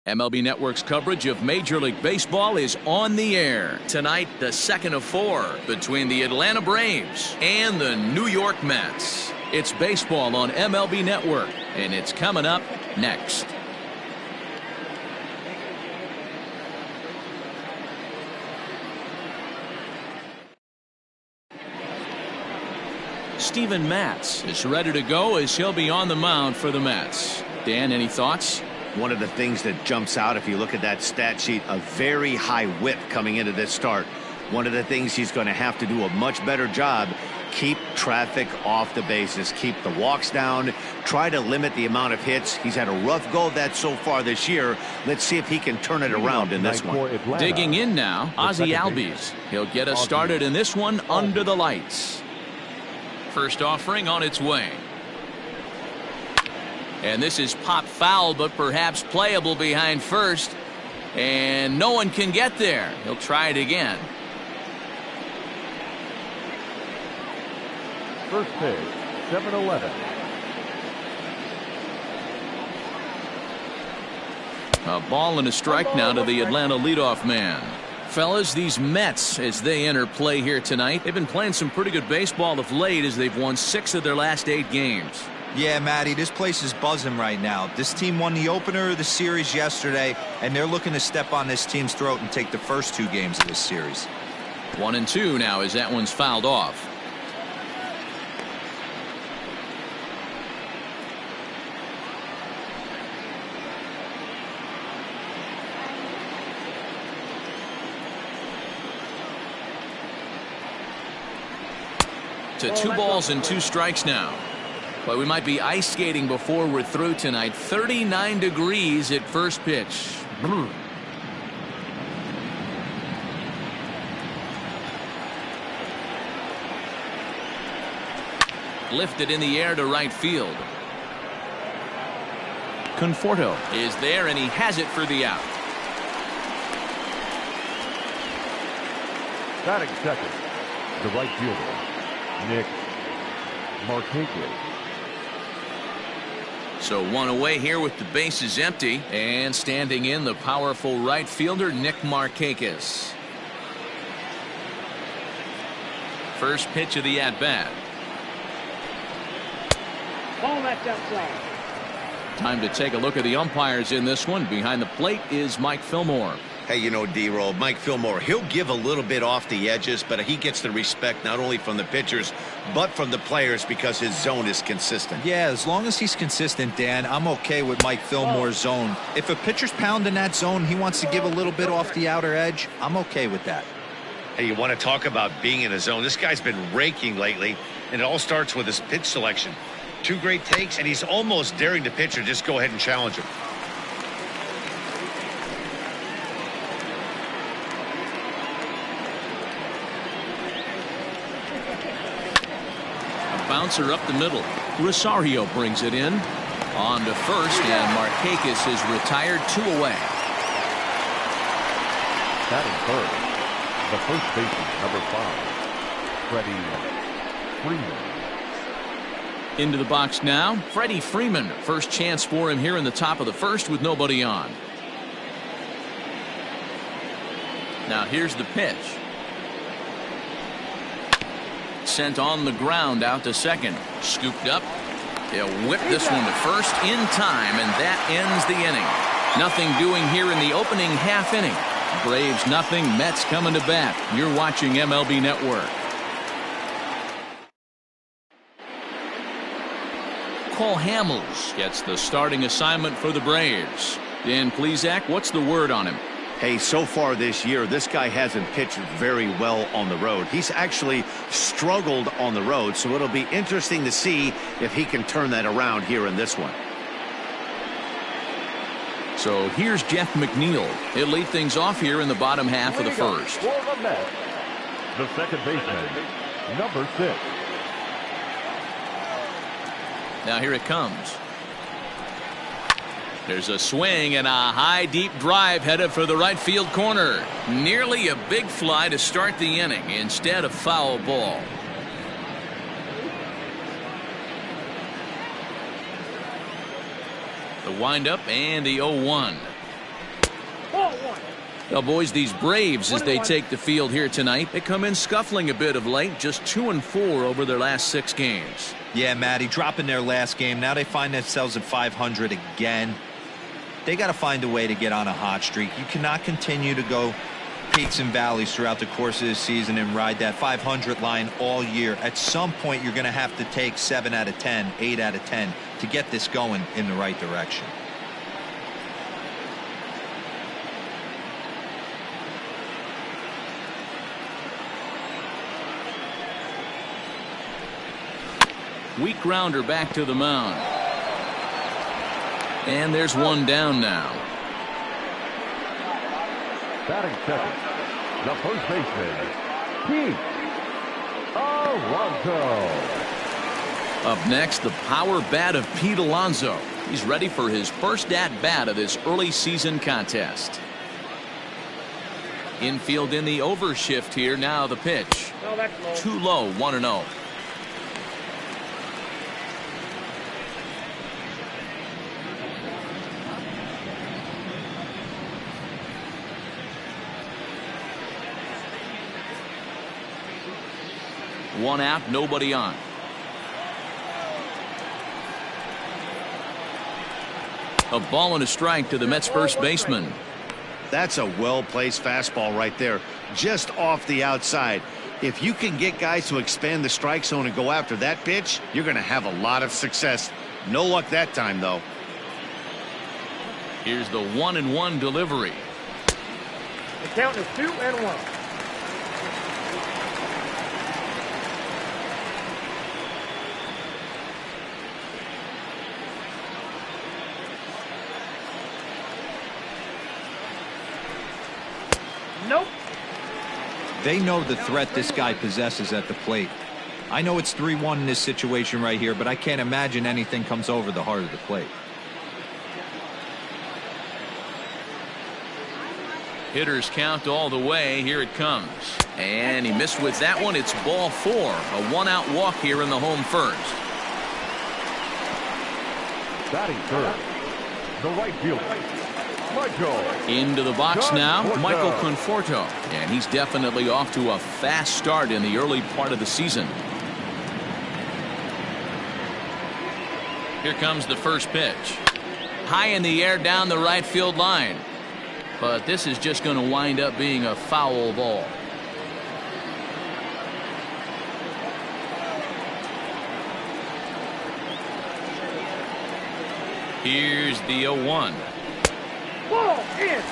MLB Network's coverage of Major League Baseball is on the air. Tonight, the second of four between the Atlanta Braves and the New York Mets. It's baseball on MLB Network, and it's coming up next. Steven Matz is ready to go as he'll be on the mound for the Mets. Dan, any thoughts? One of the things that jumps out, if you look at that stat sheet, a very high whip coming into this start. One of the things he's going to have to do a much better job, keep traffic off the bases, keep the walks down, try to limit the amount of hits. He's had a rough go of that so far this year. Let's see if he can turn it around in this one. Digging in now, Ozzie Albies. He'll get us started in this one under the lights. First offering on its way. And this is pop foul, but perhaps playable behind first. And no one can get there. He'll try it again. First pitch, 7-11. A ball and a strike now to the Atlanta leadoff man. Fellas, these Mets, as they enter play here tonight, they've been playing some pretty good baseball of late as they've won 6 of their last 8 games. Yeah, Matty, this place is buzzing right now. This team won the opener of the series yesterday, and they're looking to step on this team's throat and take the first 2 games of this series. 1-2 now as that one's fouled off. To 2 balls and 2 strikes now. But we might be ice skating before we're through tonight. 39 degrees at first pitch. Lifted in the air to right field. Conforto is there, and he has it for the out. Batting second, the right fielder, Nick Markakis. So 1 away here with the bases empty, and standing in the powerful right fielder Nick Markakis. First pitch of the at-bat. Ball that's outside. Time to take a look at the umpires in this one. Behind the plate is Mike Fillmore. Hey, you know, D-Roll, Mike Fillmore, he'll give a little bit off the edges, but he gets the respect not only from the pitchers, but from the players because his zone is consistent. Yeah, as long as he's consistent, Dan, I'm okay with Mike Fillmore's zone. If a pitcher's pounding that zone, he wants to give a little bit off the outer edge, I'm okay with that. Hey, you want to talk about being in a zone? This guy's been raking lately, and it all starts with his pitch selection. 2 great takes, and he's almost daring the pitcher just go ahead and challenge him. Bouncer up the middle. Rosario brings it in. On to first, and Markakis is retired 2 away. Batting third, the first baseman, number 5, Freddie Freeman. Into the box now, Freddie Freeman. First chance for him here in the top of the first with nobody on. Now here's the pitch. Sent on the ground out to second. Scooped up. They'll whip this one to first in time, and that ends the inning. Nothing doing here in the opening half inning. Braves nothing, Mets coming to bat. You're watching MLB Network. Cole Hamels gets the starting assignment for the Braves. Dan Plesac, what's the word on him? Hey, so far this year, this guy hasn't pitched very well on the road. He's actually struggled on the road, so it'll be interesting to see if he can turn that around here in this one. So here's Jeff McNeil. He'll lead things off here in the bottom half of the first. For the Mets, the second baseman, number 6. Now here it comes. There's a swing and a high deep drive headed for the right field corner. Nearly a big fly to start the inning instead of foul ball. The windup and the 0-1. Ball one. Well, boys, these Braves, as they take the field here tonight, they come in scuffling a bit of late, just 2-4 over their last 6 games. Yeah, Matty, dropping their last game. Now they find themselves at 500 again. They got to find a way to get on a hot streak. You cannot continue to go peaks and valleys throughout the course of the season and ride that 500 line all year. At some point, you're going to have to take 7 out of 10, 8 out of 10 to get this going in the right direction. Weak grounder back to the mound. And there's one down now. Batting second, the first baseman, Pete Alonso. Up next, the power bat of Pete Alonso. He's ready for his first at-bat of this early season contest. Infield in the overshift here. Now the pitch. No, that's low. Too low, 1-0. One out, nobody on. A ball and a strike to the Mets first baseman. That's a well-placed fastball right there, just off the outside. If you can get guys to expand the strike zone and go after that pitch, you're going to have a lot of success. No luck that time, though. Here's the 1-1 delivery. The count is 2-1. Nope. They know the threat this guy possesses at the plate. I know it's 3-1 in this situation right here, but I can't imagine anything comes over the heart of the plate. Hitters count all the way. Here it comes. And he missed with that one. It's ball 4. A one-out walk here in the home first. Batting third, the right fielder, Michael. Into the box now, Michael Conforto. And he's definitely off to a fast start in the early part of the season. Here comes the first pitch. High in the air down the right field line. But this is just going to wind up being a foul ball. Here's the 0-1. Ball in.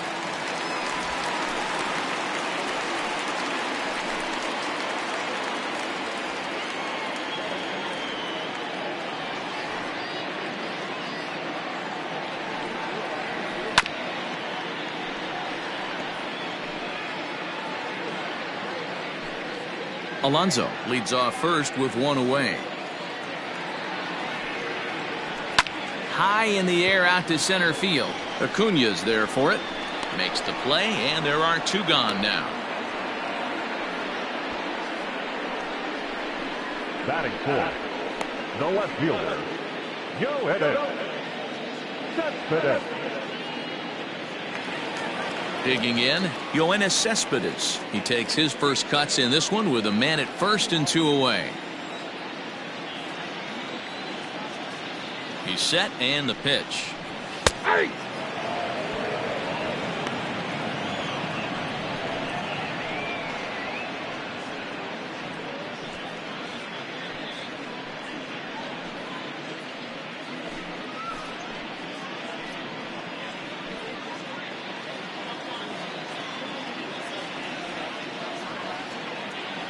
Alonso leads off first with one away. High in the air out to center field. Acuña's there for it. Makes the play, and there are 2 gone now. Batting fourth, the left fielder, Cespedes. Digging in, Yoenis Cespedes. He takes his first cuts in this one with a man at first and 2 away. He's set, and the pitch. Hey!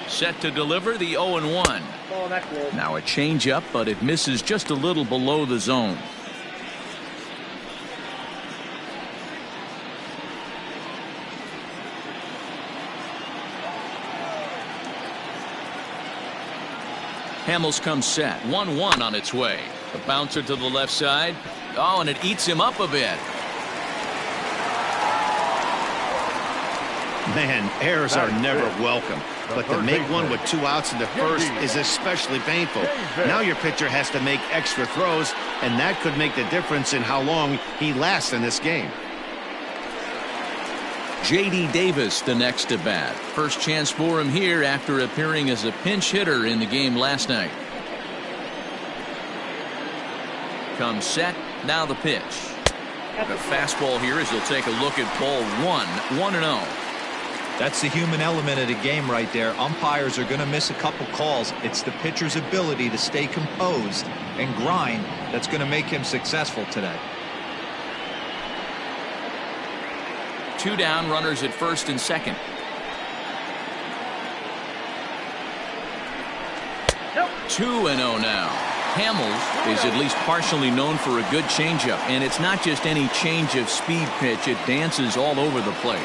Set to deliver the 0-1. Oh, that's low. Now a changeup, but it misses just a little below the zone. Hamels comes set. 1-1 on its way. A bouncer to the left side. Oh, and it eats him up a bit. Man, errors are never welcome. But to make one with 2 outs in the first is especially painful. Now your pitcher has to make extra throws, and that could make the difference in how long he lasts in this game. J.D. Davis the next to bat. First chance for him here after appearing as a pinch hitter in the game last night. Comes set. Now the pitch. The fastball here as he'll take a look at ball 1-0. That's the human element of the game right there. Umpires are going to miss a couple calls. It's the pitcher's ability to stay composed and grind that's going to make him successful today. 2 down, runners at first and second. Nope. 2-0 now. Hamels is at least partially known for a good changeup, and it's not just any change of speed pitch. It dances all over the place.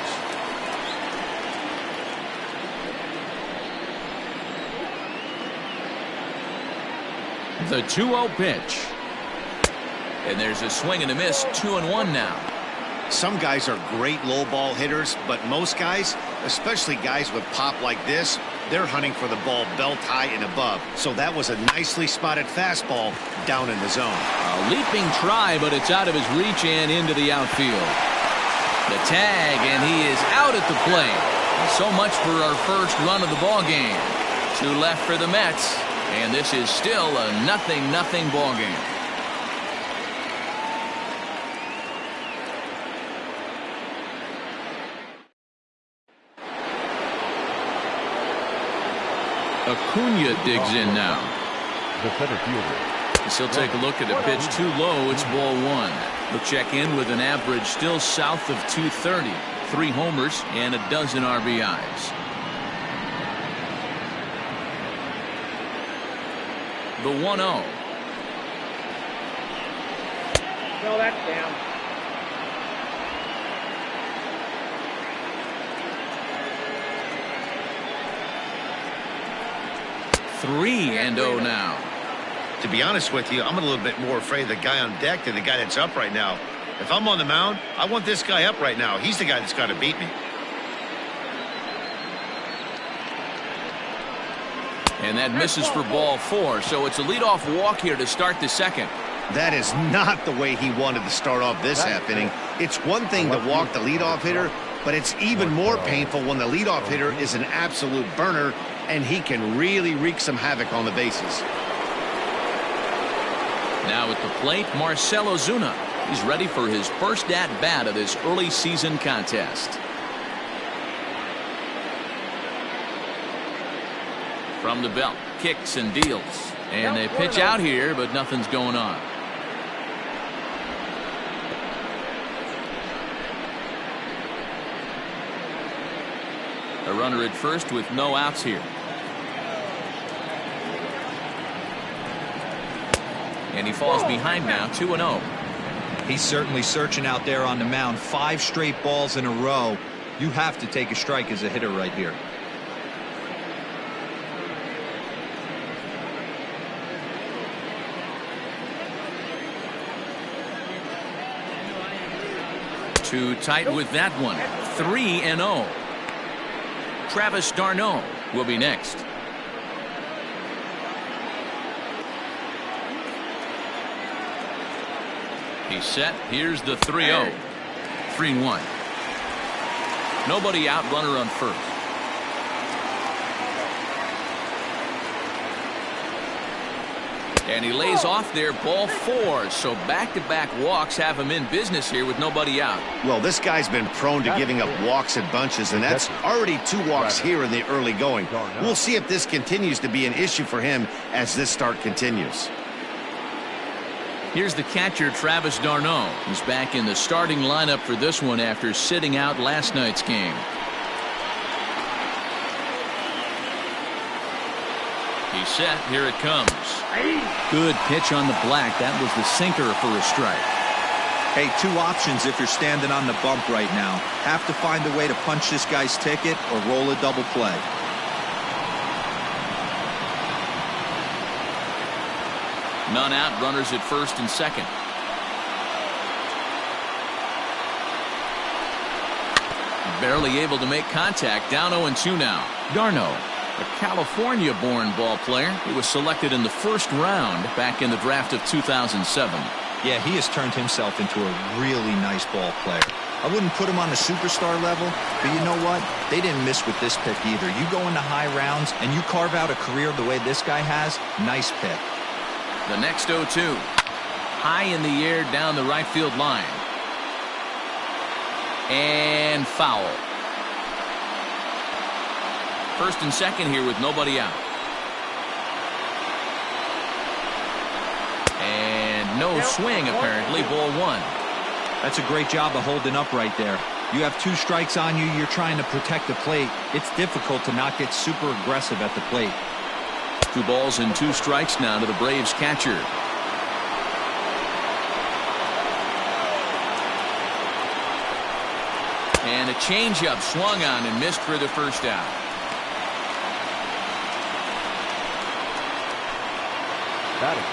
The 2-0 pitch. And there's a swing and a miss. 2-1 now. Some guys are great low ball hitters, but most guys, especially guys with pop like this, they're hunting for the ball belt high and above. So that was a nicely spotted fastball down in the zone. A leaping try, but it's out of his reach and into the outfield. The tag, and he is out at the plate. So much for our first run of the ball game. 2 left for the Mets, and this is still a 0-0 ball game. Acuna digs in now. The center fielder. He'll take a look at a pitch too low. It's ball 1. He'll check in with an average still south of 230. 3 homers and a dozen RBIs. The 1-0. No, that's down. Three and 0 now. To be honest with you, I'm a little bit more afraid of the guy on deck than the guy that's up right now. If I'm on the mound, I want this guy up right now. He's the guy that's got to beat me. And that misses for ball 4. So it's a leadoff walk here to start the second. That is not the way he wanted to start off this half inning. It's one thing to walk the leadoff hitter, but it's even more painful when the leadoff hitter is an absolute burner and he can really wreak some havoc on the bases. Now at the plate, Marcell Ozuna. He's ready for his first at-bat of this early season contest. From the belt, kicks and deals. And they pitch out here, but nothing's going on. A runner at first with no outs here. And he falls behind now, 2-0. He's certainly searching out there on the mound. 5 straight balls in a row. You have to take a strike as a hitter right here. Too tight with that one. 3-0. Travis d'Arnaud will be next. He's set. Here's the 3-0. 3-1. Nobody out, runner on first. And he lays off there, ball 4. So back-to-back walks have him in business here with nobody out. Well, this guy's been prone to giving up walks in bunches, and that's already 2 walks here in the early going. We'll see if this continues to be an issue for him as this start continues. Here's the catcher, Travis d'Arnaud. He's back in the starting lineup for this one after sitting out last night's game. He's set. Here it comes. Good pitch on the black. That was the sinker for a strike. Hey, 2 options if you're standing on the bump right now. Have to find a way to punch this guy's ticket or roll a double play. None out, runners at first and second. Barely able to make contact. Down 0-2 now. d'Arnaud, a California-born ball player. He was selected in the first round back in the draft of 2007. Yeah, he has turned himself into a really nice ball player. I wouldn't put him on the superstar level, but you know what? They didn't miss with this pick either. You go into high rounds and you carve out a career the way this guy has, nice pick. The next 0-2. High in the air down the right field line. And foul. First and second here with nobody out. And no swing apparently, ball one. That's a great job of holding up right there. You have 2 strikes on you. You're trying to protect the plate. It's difficult to not get super aggressive at the plate. 2 balls and 2 strikes now to the Braves catcher. And a changeup swung on and missed for the first out.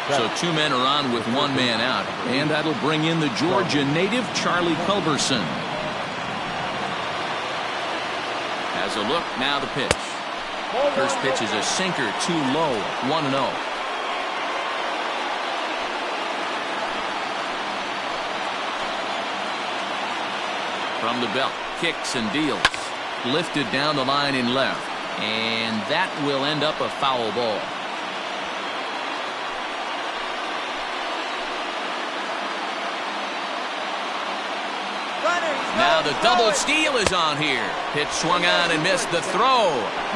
So 2 men are on with 1 man out, and that'll bring in the Georgia native Charlie Culberson. Has a look, now the pitch. First pitch is a sinker, too low, 1-0. From the belt, kicks and deals. Lifted down the line in left, and that will end up a foul ball. Now the double steal is on here. Pitch swung on and missed the throw.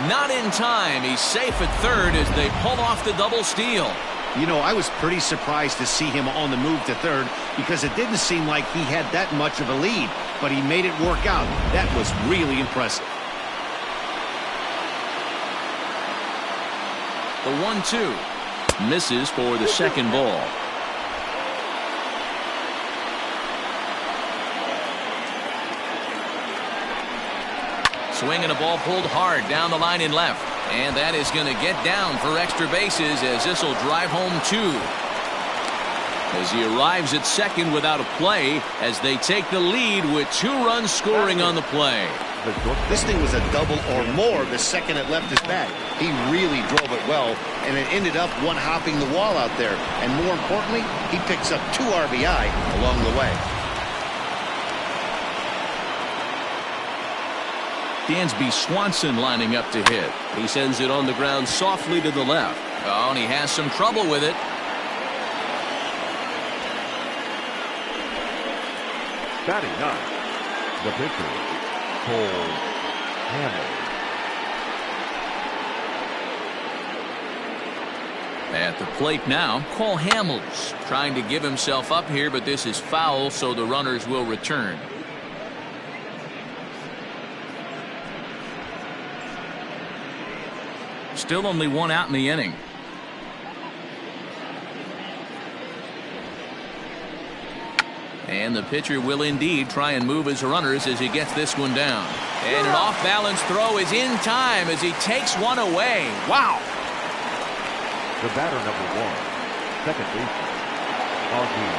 Not in time. He's safe at third as they pull off the double steal. You know, I was pretty surprised to see him on the move to third because it didn't seem like he had that much of a lead, but he made it work out. That was really impressive. The 1-2 misses for the second ball. Swing and a ball pulled hard down the line in left. And that is going to get down for extra bases as this will drive home 2. As he arrives at second without a play as they take the lead with 2 runs scoring on the play. This thing was a double or more the second it left his bat. He really drove it well, and it ended up one-hopping the wall out there. And more importantly, he picks up 2 RBI along the way. Dansby Swanson lining up to hit. He sends it on the ground softly to the left. Oh, and he has some trouble with it. Batting 9, the pitcher, Cole Hamels. At the plate now, Cole Hamels trying to give himself up here, but this is foul, so the runners will return. Still only 1 out in the inning. And the pitcher will indeed try and move his runners as he gets this one down. And an off-balance throw is in time as he takes one away. Wow. The batter number 1, second baseman, Ozzie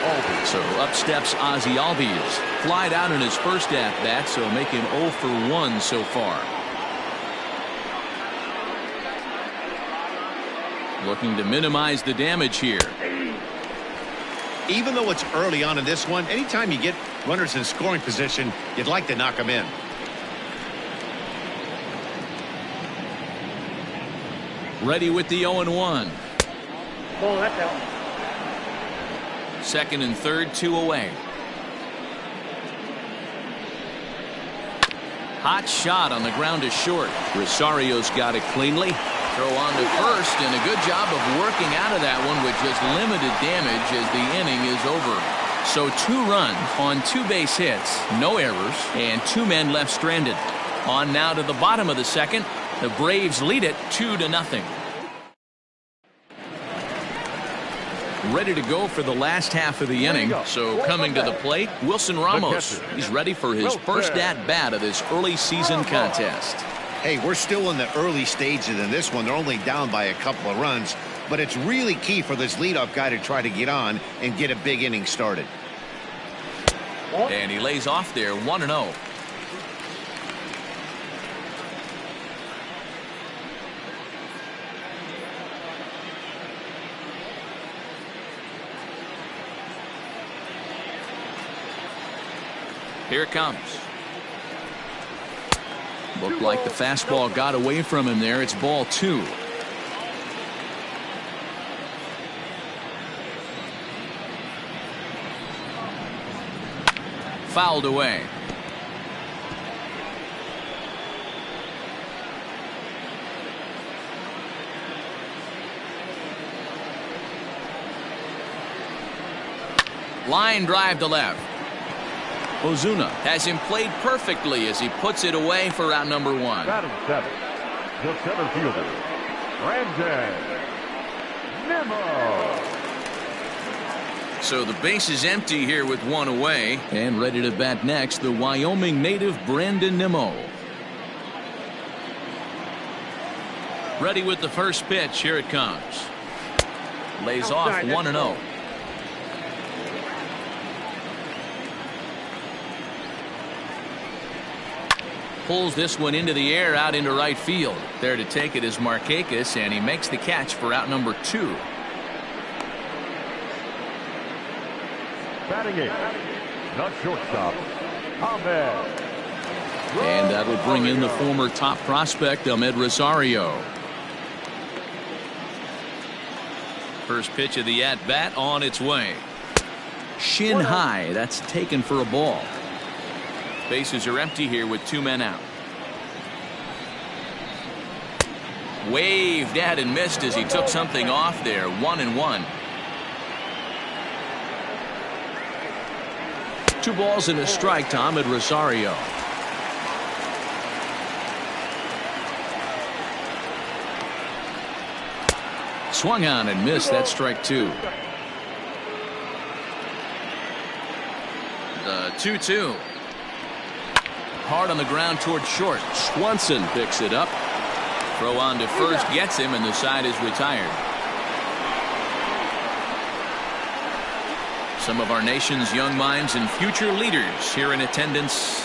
Albies. So up steps Ozzie Albies. Flied out in his first at-bat, so making 0 for 1 so far. Looking to minimize the damage here. Even though it's early on in this one, anytime you get runners in scoring position, you'd like to knock them in. Ready with the 0-1. Oh, that's out. Second and third, 2 away. Hot shot on the ground is short. Rosario's got it cleanly. Throw on to first, and a good job of working out of that one with just limited damage as the inning is over. So 2 runs on 2 base hits, no errors, and 2 men left stranded. On now to the bottom of the second. The Braves lead it 2-0. Ready to go for the last half of the inning. So coming to the plate, Wilson Ramos. He's ready for his first at-bat of this early season contest. Hey, we're still in the early stages in this one. They're only down by a couple of runs, but it's really key for this leadoff guy to try to get on and get a big inning started. And he lays off there, 1-0. Here it comes. Looked like the fastball got away from him there. It's ball 2. Fouled away. Line drive to left. Ozuna has him played perfectly as he puts it away for out number 1. Batting 7, the center fielder, Brandon Nimmo. So the base is empty here with 1 away, and ready to bat next, the Wyoming native Brandon Nimmo. Ready with the first pitch. Here it comes. Lays off 1-0. Pulls this one into the air out into right field. There to take it is Markakis, and he makes the catch for out number 2. Batting 8, the shortstop, Ahmed. And that'll bring in the former top prospect, Ahmed Rosario. First pitch of the at-bat on its way. Shin high. That's taken for a ball. Bases are empty here with 2 men out. Waved at and missed as he took something off there. 1-1. 2 balls and a strike to Ahmed Rosario. Swung on and missed. That strike 2. The 2-2. Hard on the ground toward short. Swanson picks it up. Throw on to first gets him, and the side is retired. Some of our nation's young minds and future leaders here in attendance.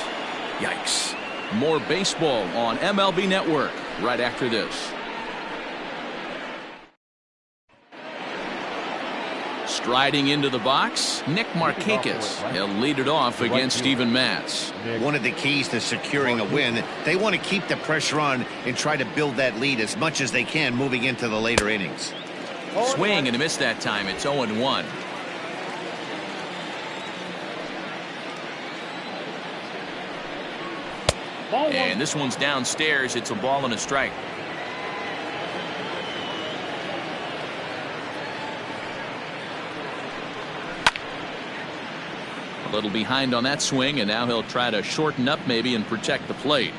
Yikes. More baseball on MLB Network right after this. Striding into the box, Nick Markakis. He'll lead it off against Steven Matz. One of the keys to securing a win, they want to keep the pressure on and try to build that lead as much as they can moving into the later innings. Swing and a miss that time. It's 0-1. And this one's downstairs. It's a ball and a strike. A little behind on that swing, and now he'll try to shorten up maybe and protect the plate.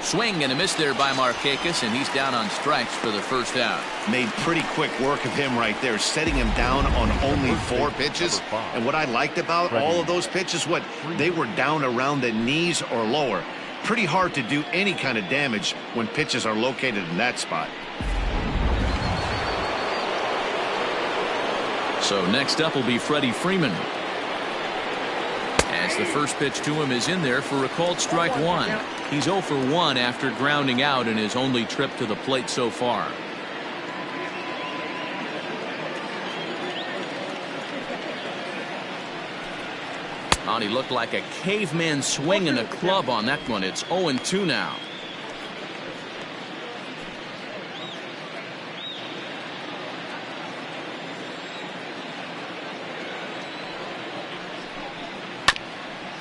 Swing and a miss there by Markakis, and he's down on strikes for the first out. Made pretty quick work of him right there, setting him down on only 4 pitches. And what I liked about all of those pitches, they were down around the knees or lower. Pretty hard to do any kind of damage when pitches are located in that spot. So next up will be Freddie Freeman. As the first pitch to him is in there for a called strike 1. He's 0 for 1 after grounding out in his only trip to the plate so far. He looked like a caveman swinging a club on that one. It's 0-2 now.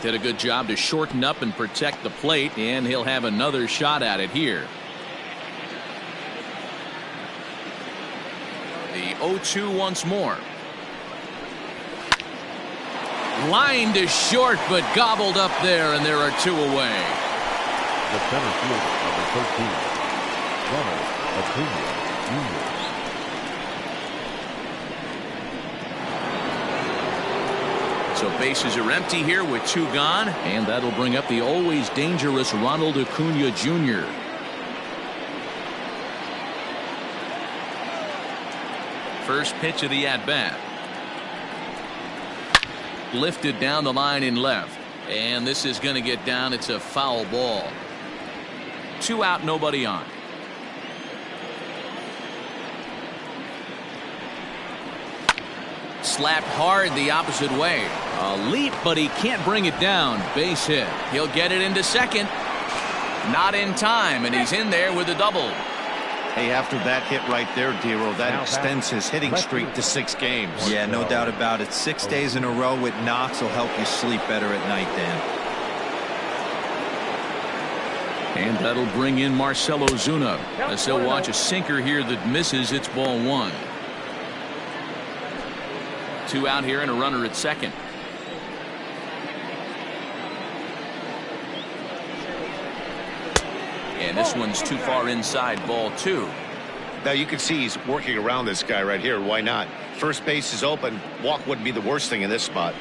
Did a good job to shorten up and protect the plate, and he'll have another shot at it here. The 0-2 once more. Line to short, but gobbled up there, and there are 2 away. The center fielder of the 13, Ronald Acuna Jr. So bases are empty here with 2 gone, and that'll bring up the always dangerous Ronald Acuna Jr. First pitch of the at-bat. Lifted down the line in left, and this is going to get down. It's a foul ball. 2 out, nobody on. Slapped hard the opposite way. A leap, but he can't bring it down. Base hit. He'll get it into second. Not in time, and he's in there with a double. Hey, after that hit right there, Dero, that extends his hitting streak to 6 games. Yeah, no doubt about it. 6 days in a row with knocks will help you sleep better at night, Dan. And that'll bring in Marcell Ozuna as he'll watch a sinker here that misses. It's ball 1. 2 out here and a runner at second. And this one's too far inside, ball 2. Now you can see he's working around this guy right here. Why not? First base is open. Walk wouldn't be the worst thing in this spot.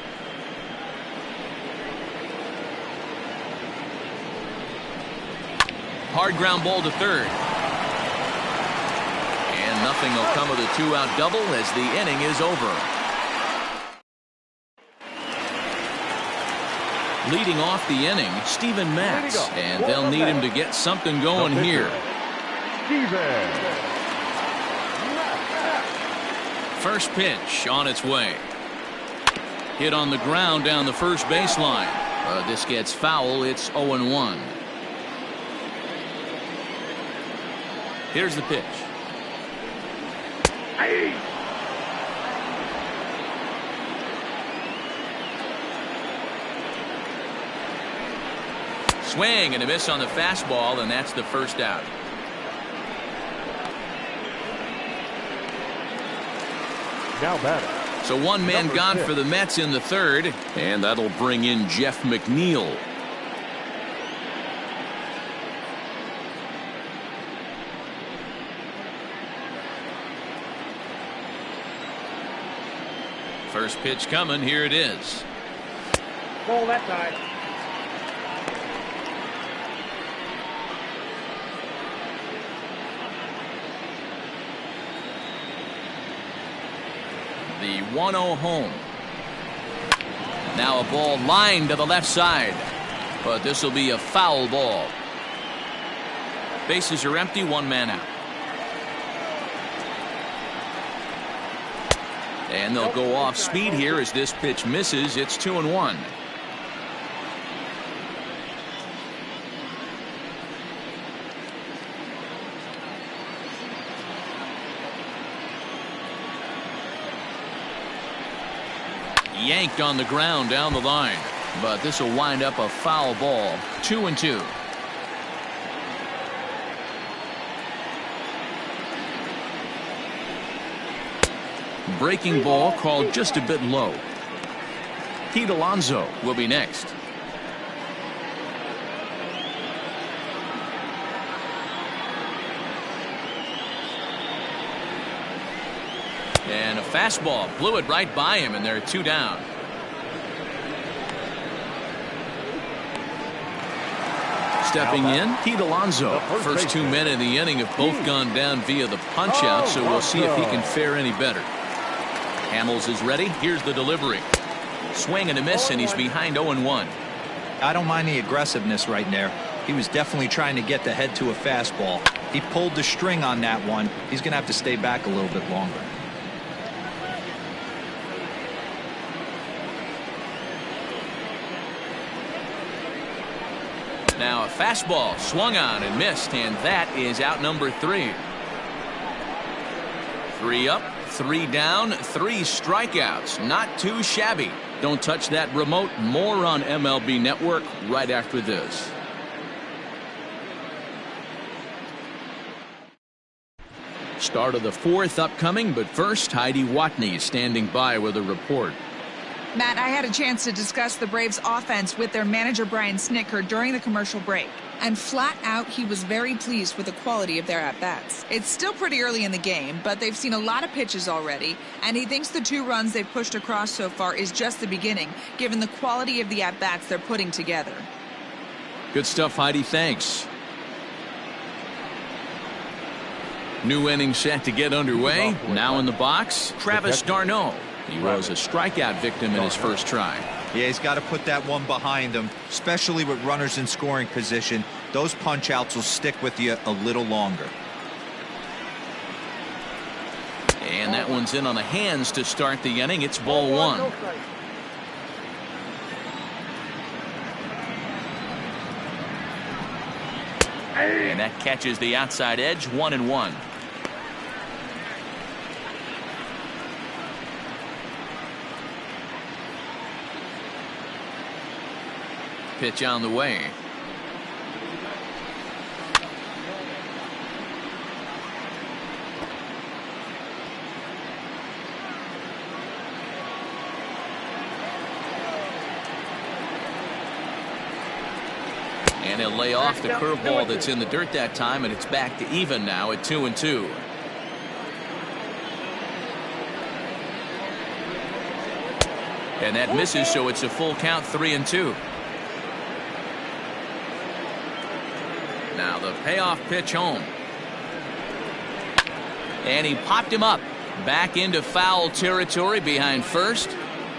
Hard ground ball to third. And nothing will come of the 2-out double as the inning is over. Leading off the inning, Steven Matz, and they'll need him to get something going here. First pitch on its way. Hit on the ground down the first baseline. This gets foul. It's 0-1. Here's the pitch. Swing and a miss on the fastball, and that's the first out. Now batting. So one man gone for the Mets in the third, and that'll bring in Jeff McNeil. First pitch coming. Here it is. Ball that side. The 1-0 home. Now a ball lined to the left side, but this will be a foul ball. Bases are empty, 1 man out. And they'll go off speed here as this pitch misses. It's 2-1. Yanked on the ground down the line, but this will wind up a foul ball. 2-2. Breaking ball called just a bit low. Pete Alonso will be next. And a fastball blew it right by him, and they're 2 down. Stepping in, Pete Alonso. First 2 men in the inning have both gone down via the punch-out, so we'll see if he can fare any better. Hamels is ready. Here's the delivery. Swing and a miss, and he's behind 0-1. I don't mind the aggressiveness right there. He was definitely trying to get the head to a fastball. He pulled the string on that one. He's going to have to stay back a little bit longer. Now a fastball swung on and missed, and that is out number 3. 3 up, 3 down, 3 strikeouts. Not too shabby. Don't touch that remote. More on MLB Network right after this. Start of the 4th upcoming, but first Heidi Watney is standing by with a report. Matt, I had a chance to discuss the Braves offense with their manager Brian Snitker during the commercial break. And flat out, he was very pleased with the quality of their at-bats. It's still pretty early in the game, but they've seen a lot of pitches already, and he thinks the 2 runs they've pushed across so far is just the beginning, given the quality of the at-bats they're putting together. Good stuff, Heidi. Thanks. New inning set to get underway. Now in the box, Travis d'Arnaud. He was a strikeout victim in his first try. Yeah, he's got to put that one behind him, especially with runners in scoring position. Those punch outs will stick with you a little longer. And that one's in on the hands to start the inning. It's ball one. And that catches the outside edge. 1-1. Pitch on the way. And he'll lay off the curveball that's in the dirt that time, and it's back to even now at 2-2. And that misses, so it's a full count, 3-2. Now the payoff pitch home. And he popped him up. Back into foul territory behind first.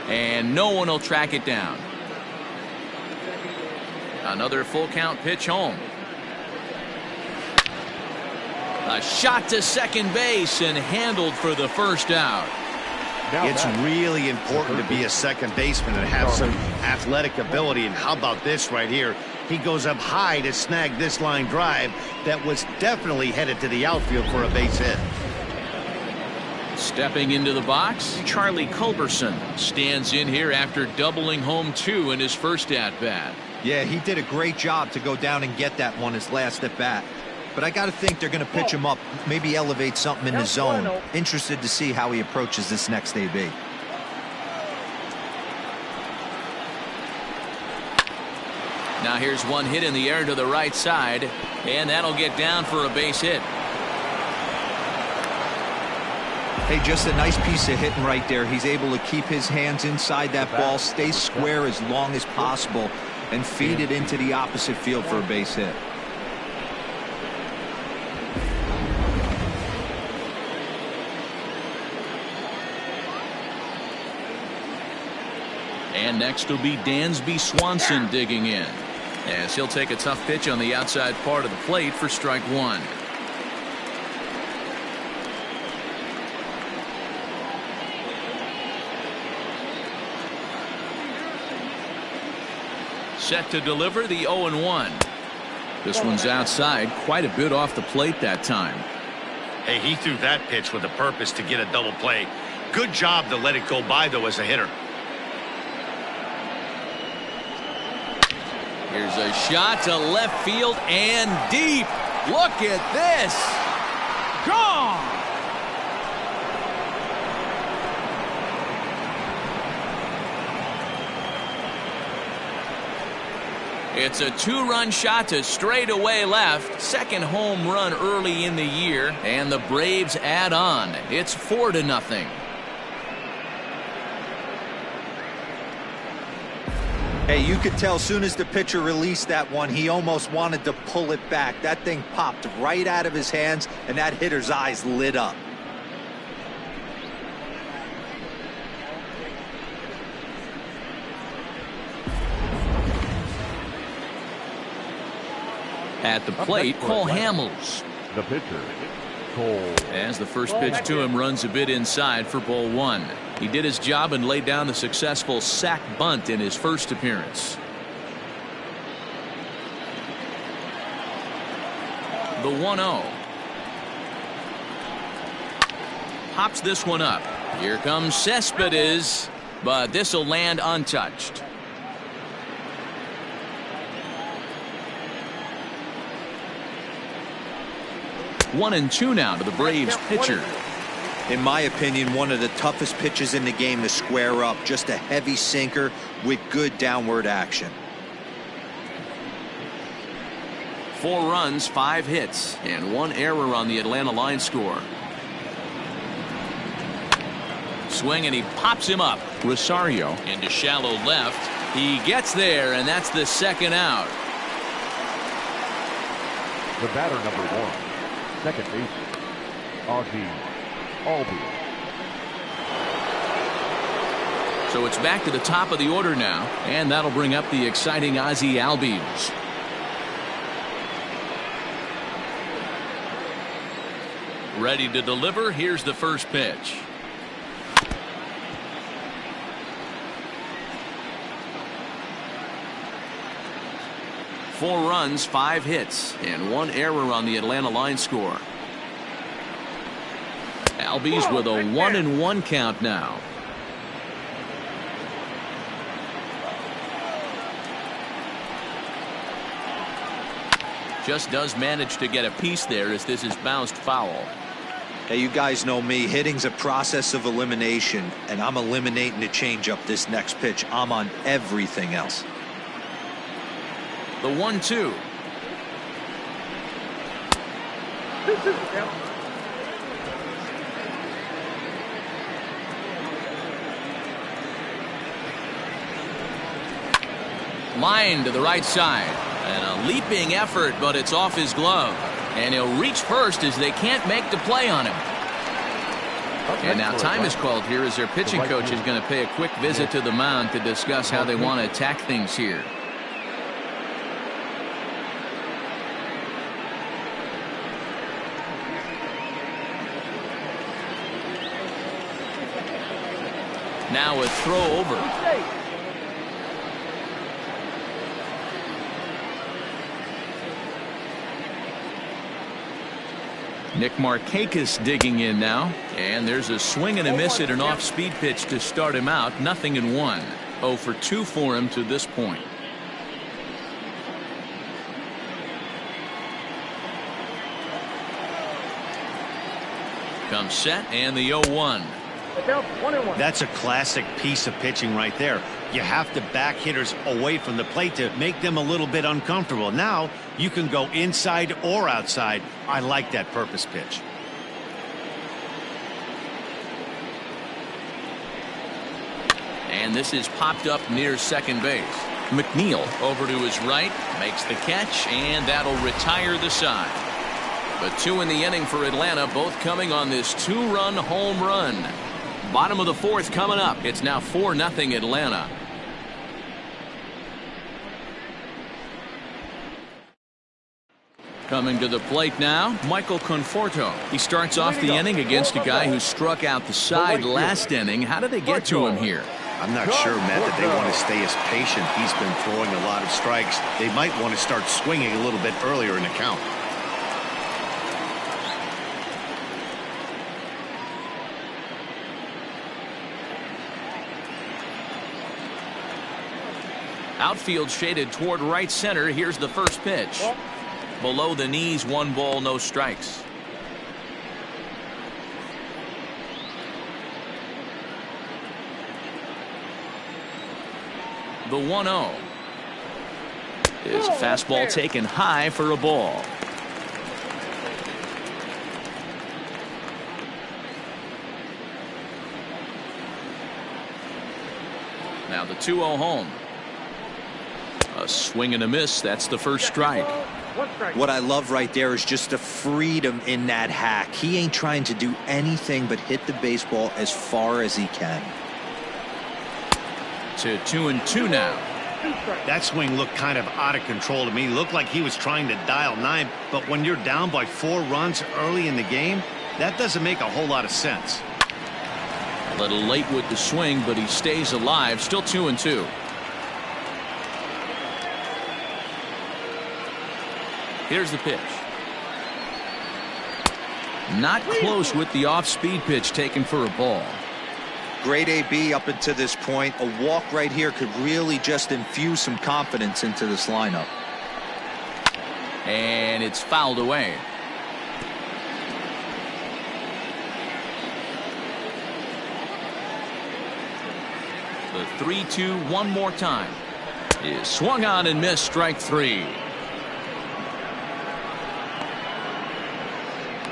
And no one will track it down. Another full count pitch home. A shot to second base and handled for the first out. It's really important to be a second baseman and have some athletic ability. And how about this right here? He goes up high to snag this line drive that was definitely headed to the outfield for a base hit. Stepping into the box, Charlie Culberson stands in here after doubling home 2 in his first at-bat. Yeah, he did a great job to go down and get that one his last at bat. But I got to think they're going to pitch him up, maybe elevate something in the zone. Interested to see how he approaches this next AB. Now here's one hit in the air to the right side, and that'll get down for a base hit. Hey, just a nice piece of hitting right there. He's able to keep his hands inside that ball, stay square as long as possible, and feed it into the opposite field for a base hit. And next will be Dansby Swanson digging in, as he'll take a tough pitch on the outside part of the plate for strike one. Set to deliver the 0-1. This one's outside, quite a bit off the plate that time. Hey, he threw that pitch with a purpose to get a double play. Good job to let it go by, though, as a hitter. Here's a shot to left field and deep. Look at this. Gone. It's a 2-run shot to straightaway left. Second home run early in the year, and the Braves add on. It's 4-0. Hey, you could tell as soon as the pitcher released that one, he almost wanted to pull it back. That thing popped right out of his hands, and that hitter's eyes lit up. At the plate, Cole Hamels. The pitcher, Cole. As the first pitch to him runs a bit inside for ball one. He did his job and laid down the successful sac bunt in his first appearance. The 1-0. Pops this one up. Here comes Cespedes, but this will land untouched. One and two now to the Braves pitcher. In my opinion, one of the toughest pitches in the game to square up. Just a heavy sinker with good downward action. 4 runs, 5 hits, and 1 error on the Atlanta line score. Swing, and he pops him up. Rosario into shallow left. He gets there, and that's the second out. The batter, number 1, second baseman, Albi. So it's back to the top of the order now, and that'll bring up the exciting Ozzie Albies. Ready to deliver. Here's the first pitch. Four runs, 5 hits, and 1 error on the Atlanta line score. Albies with a 1-1 count now. Just does manage to get a piece there as this is bounced foul. Hey, you guys know me. Hitting's a process of elimination, and I'm eliminating the changeup this next pitch. I'm on everything else. The 1-2. Line to the right side. And a leaping effort, but it's off his glove. And he'll reach first as they can't make the play on him. And now time is called here as their pitching coach is going to pay a quick visit to the mound to discuss how they want to attack things here. Now a throw over. Nick Markakis digging in now, and there's a swing and a miss at an off-speed pitch to start him out. 0-1. 0 for 2 for him to this point. Comes set and the 0-1. That's a classic piece of pitching right there. You have to back hitters away from the plate to make them a little bit uncomfortable. Now you can go inside or outside. I like that purpose pitch. And this is popped up near second base. McNeil over to his right, makes the catch, and that'll retire the side. But 2 in the inning for Atlanta, both coming on this 2-run home run. Bottom of the 4th coming up. It's now 4-0 Atlanta. Coming to the plate now, Michael Conforto. He starts off the inning against a guy who struck out the side last inning. How did they get to him here? I'm not sure, Matt, that they want to stay as patient. He's been throwing a lot of strikes. They might want to start swinging a little bit earlier in the count. Outfield shaded toward right center. Here's the first pitch. Below the knees, 1 ball, no strikes. The 1-0. Is a fastball taken high for a ball. Now the 2-0 home. A swing and a miss. That's the first strike. What I love right there is just the freedom in that hack. He ain't trying to do anything but hit the baseball as far as he can. To 2-2 now. That swing looked kind of out of control to me. Looked like he was trying to dial 9, but when you're down by 4 runs early in the game, that doesn't make a whole lot of sense. A little late with the swing, but he stays alive. Still 2-2. Here's the pitch. Not close with the off-speed pitch taken for a ball. Great AB up until this point. A walk right here could really just infuse some confidence into this lineup. And it's fouled away. The 3-2 one more time. Is swung on and missed. Strike 3.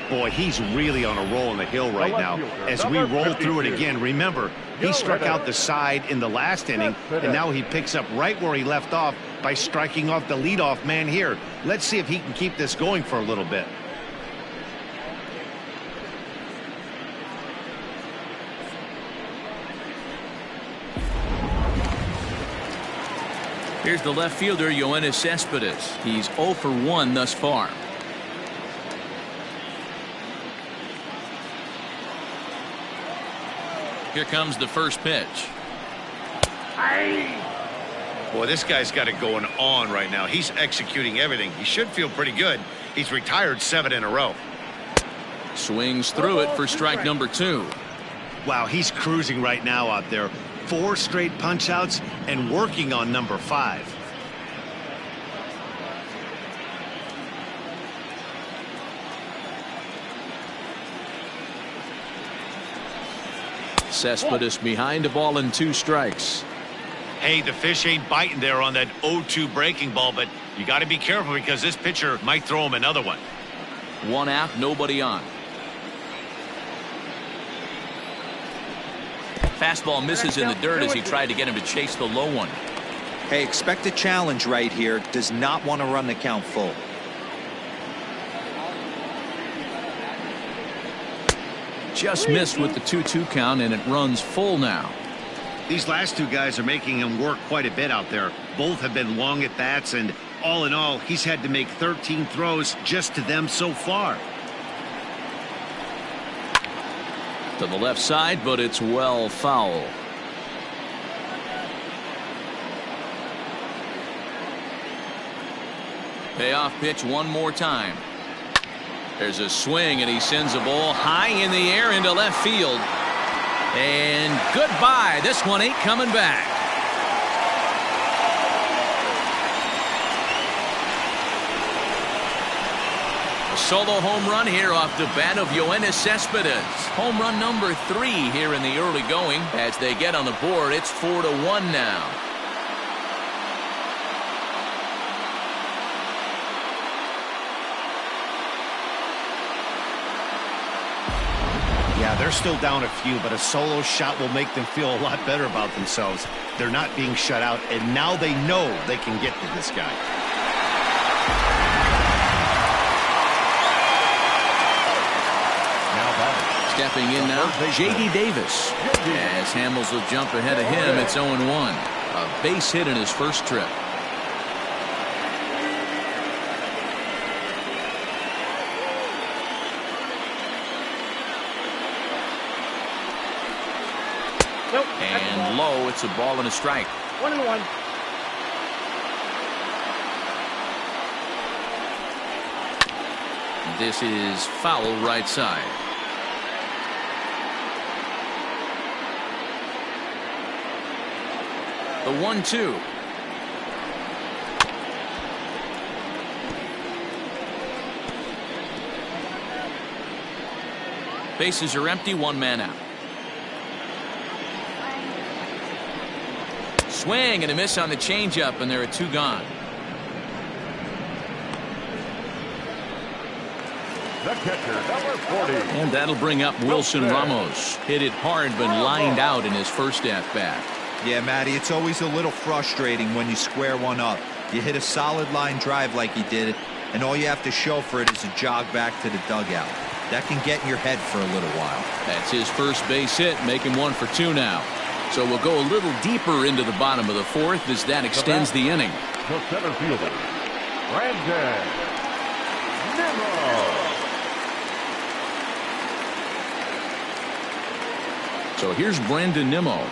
Boy, he's really on a roll in the hill right now. As we roll through it again, remember, he struck out the side in the last inning, and now he picks up right where he left off by striking off the leadoff man here. Let's see if he can keep this going for a little bit. Here's the left fielder, Yoenis Cespedes. He's 0 for 1 thus far. Here comes the first pitch. Boy, this guy's got it going on right now. He's executing everything. He should feel pretty good. He's retired 7 in a row. Swings through it for strike number 2. Wow, he's cruising right now out there. 4 straight punch-outs and working on number 5. Cespedes behind, a ball and 2 strikes. Hey, the fish ain't biting there on that 0-2 breaking ball, but you got to be careful because this pitcher might throw him another one. 1 out, nobody on. Fastball misses in the dirt as he tried to get him to chase the low one. Hey, expect a challenge right here. Does not want to run the count full. Just missed with the 2-2 count, and it runs full now. These last 2 guys are making him work quite a bit out there. Both have been long at bats, and all in all, he's had to make 13 throws just to them so far. To the left side, but it's well foul. Payoff pitch one more time. There's a swing, and he sends a ball high in the air into left field. And goodbye. This one ain't coming back. A solo home run here off the bat of Yoenis Cespedes. Home run number 3 here in the early going. As they get on the board, it's 4-1 now. Yeah, they're still down a few, but a solo shot will make them feel a lot better about themselves. They're not being shut out, and now they know they can get to this guy. Stepping in now, J.D. Davis. As Hamels will jump ahead of him, it's 0-1. A base hit in his first trip. And low, it's a ball and a strike. 1-1. This is foul right side. The 1-2. Bases are empty, 1 man out. Swing and a miss on the changeup, and there are 2 gone. The catcher, number 40. And that'll bring up Wilson Ramos. Hit it hard, but lined out in his first at-bat. Yeah, Matty, it's always a little frustrating when you square one up. You hit a solid line drive like he did, and all you have to show for it is a jog back to the dugout. That can get in your head for a little while. That's his first base hit, making 1 for 2 now. So we'll go a little deeper into the bottom of the 4th as that extends the inning. The center fielder, Brandon Nimmo. So here's Brandon Nimmo.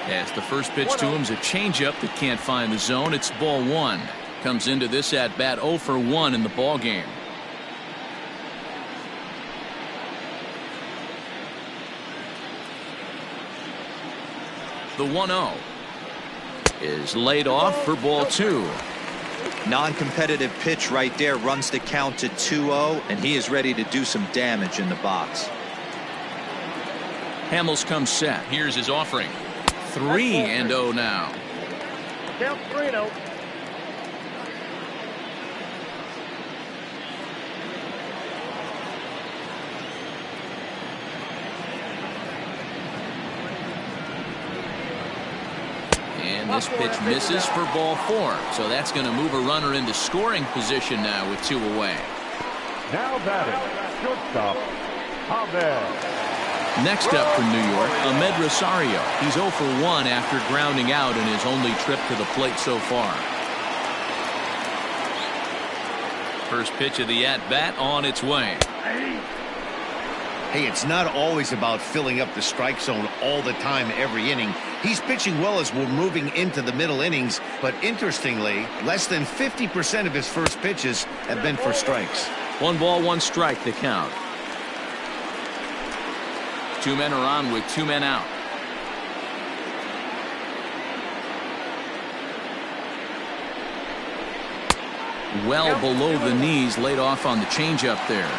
As the first pitch to him is a changeup that can't find the zone. It's ball 1. Comes into this at bat 0 for 1 in the ball game. The 1-0 is laid off for ball 2. Non-competitive pitch right there, runs the count to 2-0, and he is ready to do some damage in the box. Hamels comes set. Here's his offering. 3-0 now. Count 3-0. And this pitch misses for ball 4. So that's going to move a runner into scoring position now with 2 away. Now batting, shortstop, Hamels. Next up from New York, Ahmed Rosario. He's 0 for 1 after grounding out in his only trip to the plate so far. First pitch of the at-bat on its way. Hey, it's not always about filling up the strike zone all the time every inning. He's pitching well as we're moving into the middle innings, but interestingly, less than 50% of his first pitches have been for strikes. 1 ball, 1 strike the count. 2 men are on with 2 men out. Well below the knees, laid off on the changeup there.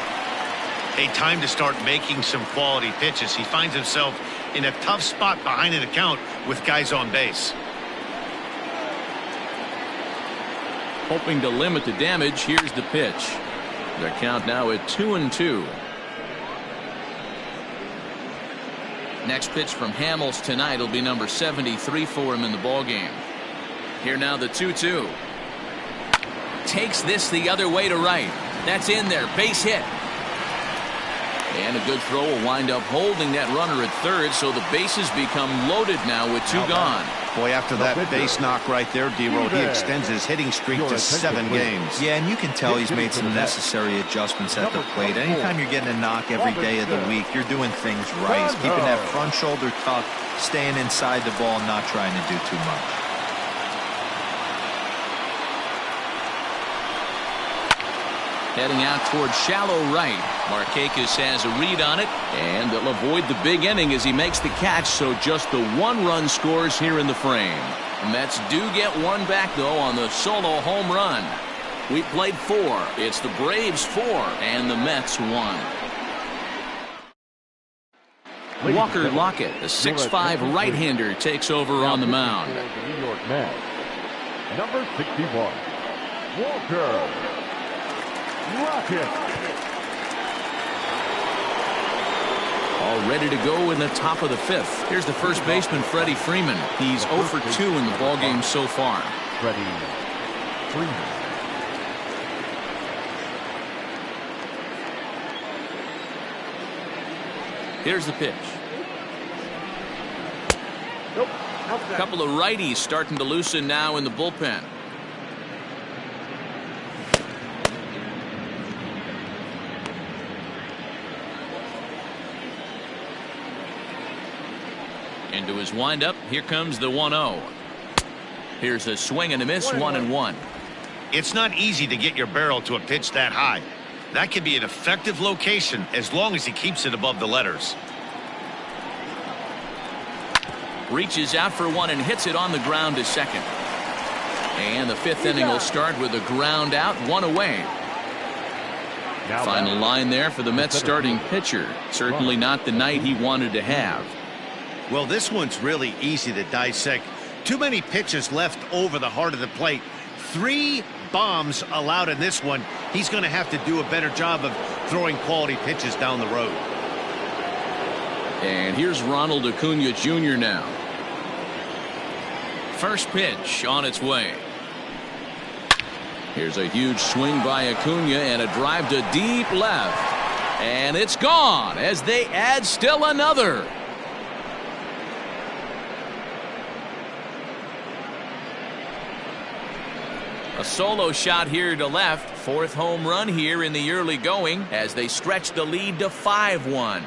A time to start making some quality pitches. He finds himself in a tough spot behind an account with guys on base. Hoping to limit the damage. Here's the pitch. The count now at 2-2. Next pitch from Hamels tonight will be number 73 for him in the ballgame. Here now the 2-2. Takes this the other way to right. That's in there. Base hit. And a good throw will wind up holding that runner at third, so the bases become loaded now with 2 gone. Boy, after that base knock right there, D-Roll, he extends his hitting streak to 7 games. Yeah, and you can tell he's made some necessary adjustments at the plate. Anytime you're getting a knock every day of the week, you're doing things right. He's keeping that front shoulder tucked, staying inside the ball, not trying to do too much. Heading out towards shallow right. Markakis has a read on it, and they'll avoid the big inning as he makes the catch, so just the 1 run scores here in the frame. The Mets do get 1 back, though, on the solo home run. We played 4. It's the Braves 4, and the Mets 1. Walker Lockett, the 6'5" right-hander, takes over on the mound. The New York Mets, number 61, Walker Lockett. All ready to go in the top of the 5th. Here's the first baseman, Freddie Freeman. He's 0 for 2 in the ballgame so far. Freddie Freeman. Here's the pitch. A couple of righties starting to loosen now in the bullpen. Into his windup. Here comes the 1-0. Here's a swing and a miss. 1-1. It's not easy to get your barrel to a pitch that high. That can be an effective location as long as he keeps it above the letters. Reaches out for 1 and hits it on the ground to second. And the 5th inning will start with a ground out, 1 away. Final line there for the Mets starting pitcher. Certainly not the night he wanted to have. Well, this one's really easy to dissect. Too many pitches left over the heart of the plate. 3 bombs allowed in this one. He's going to have to do a better job of throwing quality pitches down the road. And here's Ronald Acuna Jr. now. First pitch on its way. Here's a huge swing by Acuna and a drive to deep left. And it's gone as they add still another. A solo shot here to left. 4th home run here in the early going as they stretch the lead to 5-1.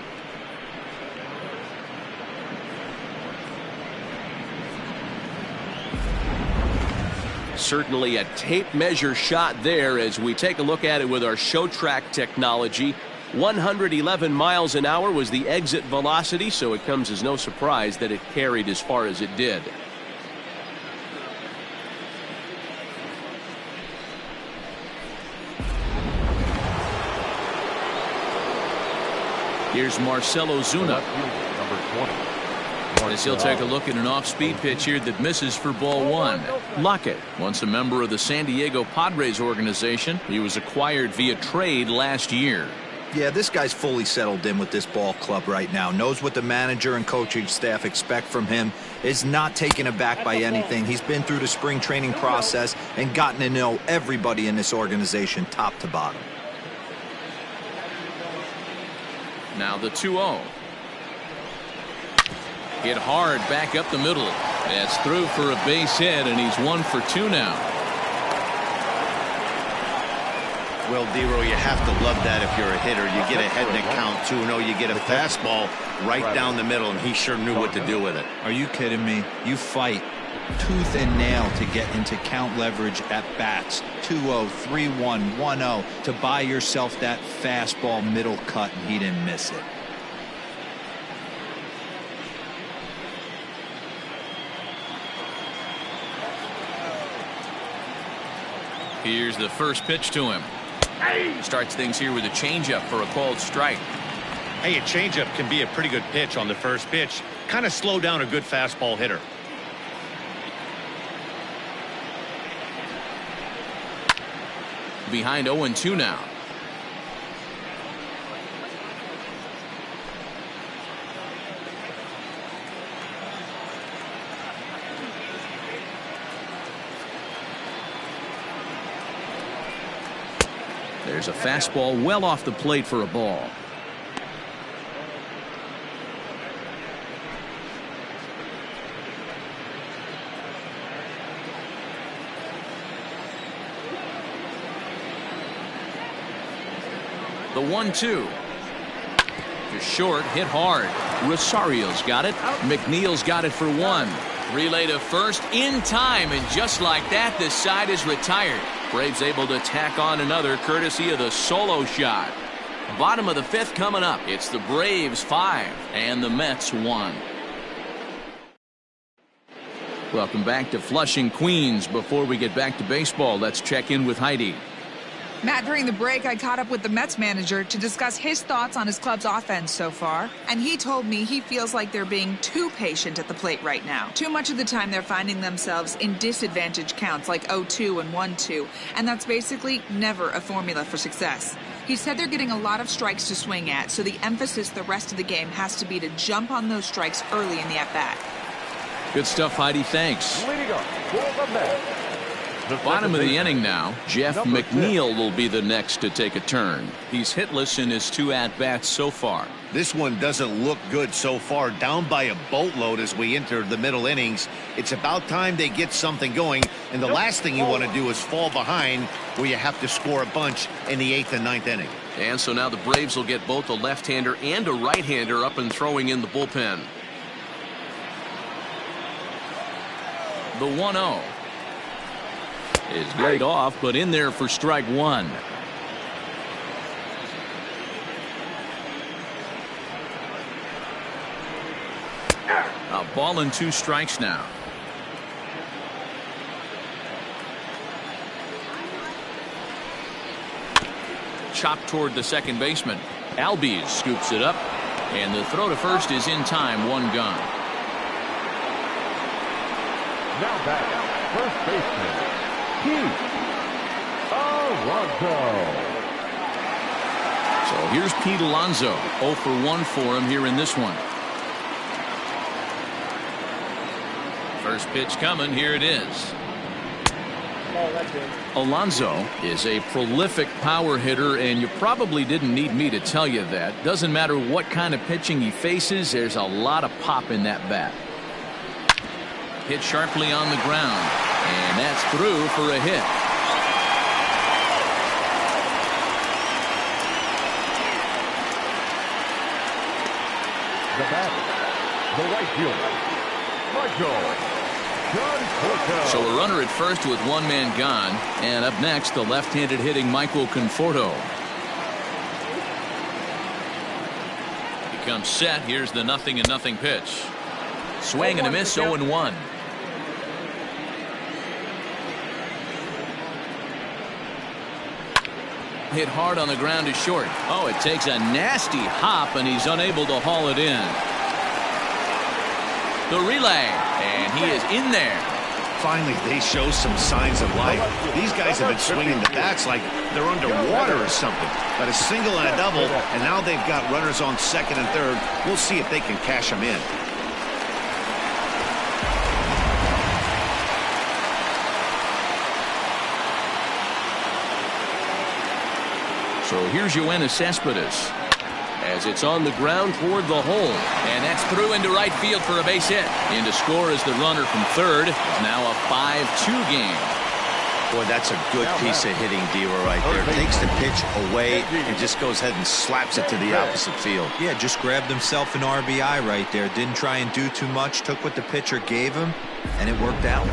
Certainly a tape measure shot there as we take a look at it with our show track technology. 111 miles an hour was the exit velocity, so it comes as no surprise that it carried as far as it did. Here's Marcell Ozuna. Number 20. As he'll take a look at an off-speed pitch here that misses for ball 1. Lockett, once a member of the San Diego Padres organization. He was acquired via trade last year. Yeah, this guy's fully settled in with this ball club right now. Knows what the manager and coaching staff expect from him. Is not taken aback by anything. He's been through the spring training process and gotten to know everybody in this organization top to bottom. Now the 2-0. Hit hard back up the middle. That's through for a base hit, and he's 1 for 2 now. Well, Dero, you have to love that if you're a hitter. You get ahead in the count 2-0. You get a fastball right down the middle, and he sure knew what to do with it. Are you kidding me? You fight tooth and nail to get into count leverage at bats. 2-0, 3-1, 1-0 to buy yourself that fastball middle cut, and he didn't miss it. Here's the first pitch to him. Starts things here with a changeup for a called strike. Hey, a changeup can be a pretty good pitch on the first pitch. Kind of slow down a good fastball hitter. Behind 0-2 now. There's a fastball well off the plate for a ball. The 1-2. Just short, hit hard. Rosario's got it. McNeil's got it for one. Relay to first in time, and just like that, this side is retired. Braves able to tack on another courtesy of the solo shot. Bottom of the fifth coming up. It's the Braves 5 and the Mets 1. Welcome back to Flushing, Queens. Before we get back to baseball, let's check in with Heidi. Matt, during the break, I caught up with the Mets manager to discuss his thoughts on his club's offense so far. And he told me he feels like they're being too patient at the plate right now. Too much of the time they're finding themselves in disadvantage counts like 0-2 and 1-2. And that's basically never a formula for success. He said they're getting a lot of strikes to swing at, so the emphasis the rest of the game has to be to jump on those strikes early in the at-bat. Good stuff, Heidi. Thanks. Leading up for the Mets. Bottom of the inning now. Jeff McNeil will be the next to take a turn. He's hitless in his 2 at-bats so far. This one doesn't look good so far. Down by a boatload as we enter the middle innings. It's about time they get something going. And the last thing you want to do is fall behind where you have to score a bunch in the 8th and 9th inning. And so now the Braves will get both a left-hander and a right-hander up and throwing in the bullpen. The 1-0. Is laid off, but in there for strike one. A ball and 2 strikes now. Chopped toward the second baseman. Albies scoops it up, and the throw to first is in time. 1 gone. Now back, first baseman, Alonso. So here's Pete Alonso. 0 for 1 for him here in this one. First pitch coming. Here it is. Alonso is a prolific power hitter, and you probably didn't need me to tell you that. Doesn't matter what kind of pitching he faces, there's a lot of pop in that bat. Hit sharply on the ground, and that's through for a hit. The batter, the right fielder, Michael. So a runner at first with 1 man gone, and up next the left-handed hitting Michael Conforto. He comes set. Here's the 0-0 pitch. Swing and a miss. 0-1. Hit hard on the ground to short. Oh, it takes a nasty hop, and he's unable to haul it in. The relay, and he is in there. Finally, they show some signs of life. These guys have been swinging the bats like they're underwater or something. Got a single and a double, and now they've got runners on second and third. We'll see if they can cash them in. So here's Yoenis Cespedes as it's on the ground toward the hole, and that's through into right field for a base hit. In to score is the runner from third. It's now a 5-2 game. Boy, that's a good piece of hitting, Diva, right there. Takes the pitch away and just goes ahead and slaps it to the opposite field. Yeah, just grabbed himself an RBI right there. Didn't try and do too much. Took what the pitcher gave him, and it worked out.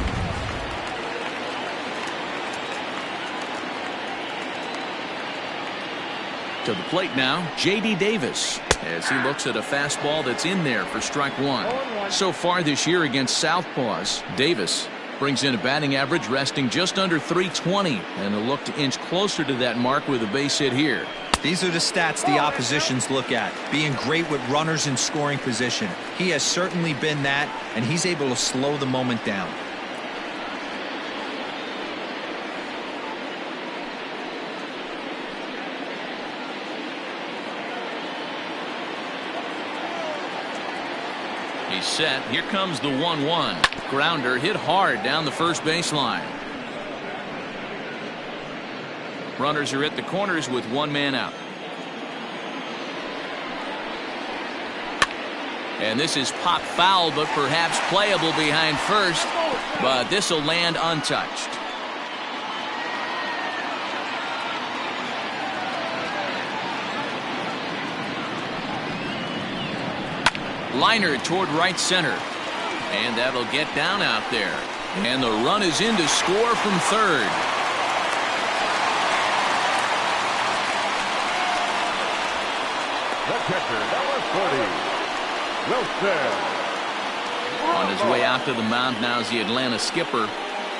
To the plate now, J.D. Davis, as he looks at a fastball that's in there for strike one. So far this year against Southpaws, Davis brings in a batting average resting just under .320, and a look to inch closer to that mark with a base hit here. These are the stats the oppositions look at. Being great with runners in scoring position. He has certainly been that, and he's able to slow the moment down. He's set. Here comes the 1-1. Grounder hit hard down the first baseline. Runners are at the corners with one man out. And this is pop foul, but perhaps playable behind first. But this will land untouched. Liner toward right center. And that'll get down out there. And the run is in to score from third. The catcher, number 40, Wilson. On his way out to the mound now is the Atlanta skipper.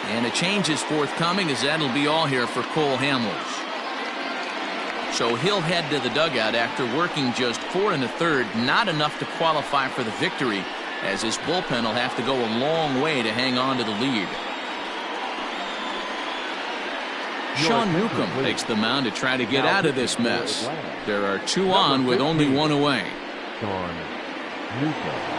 And a change is forthcoming, as that'll be all here for Cole Hamels. So he'll head to the dugout after working just 4 1/3, not enough to qualify for the victory, as his bullpen will have to go a long way to hang on to the lead. Sean Newcomb takes the mound to try to get out of this mess. There are 2 on with only 1 away. Sean Newcomb.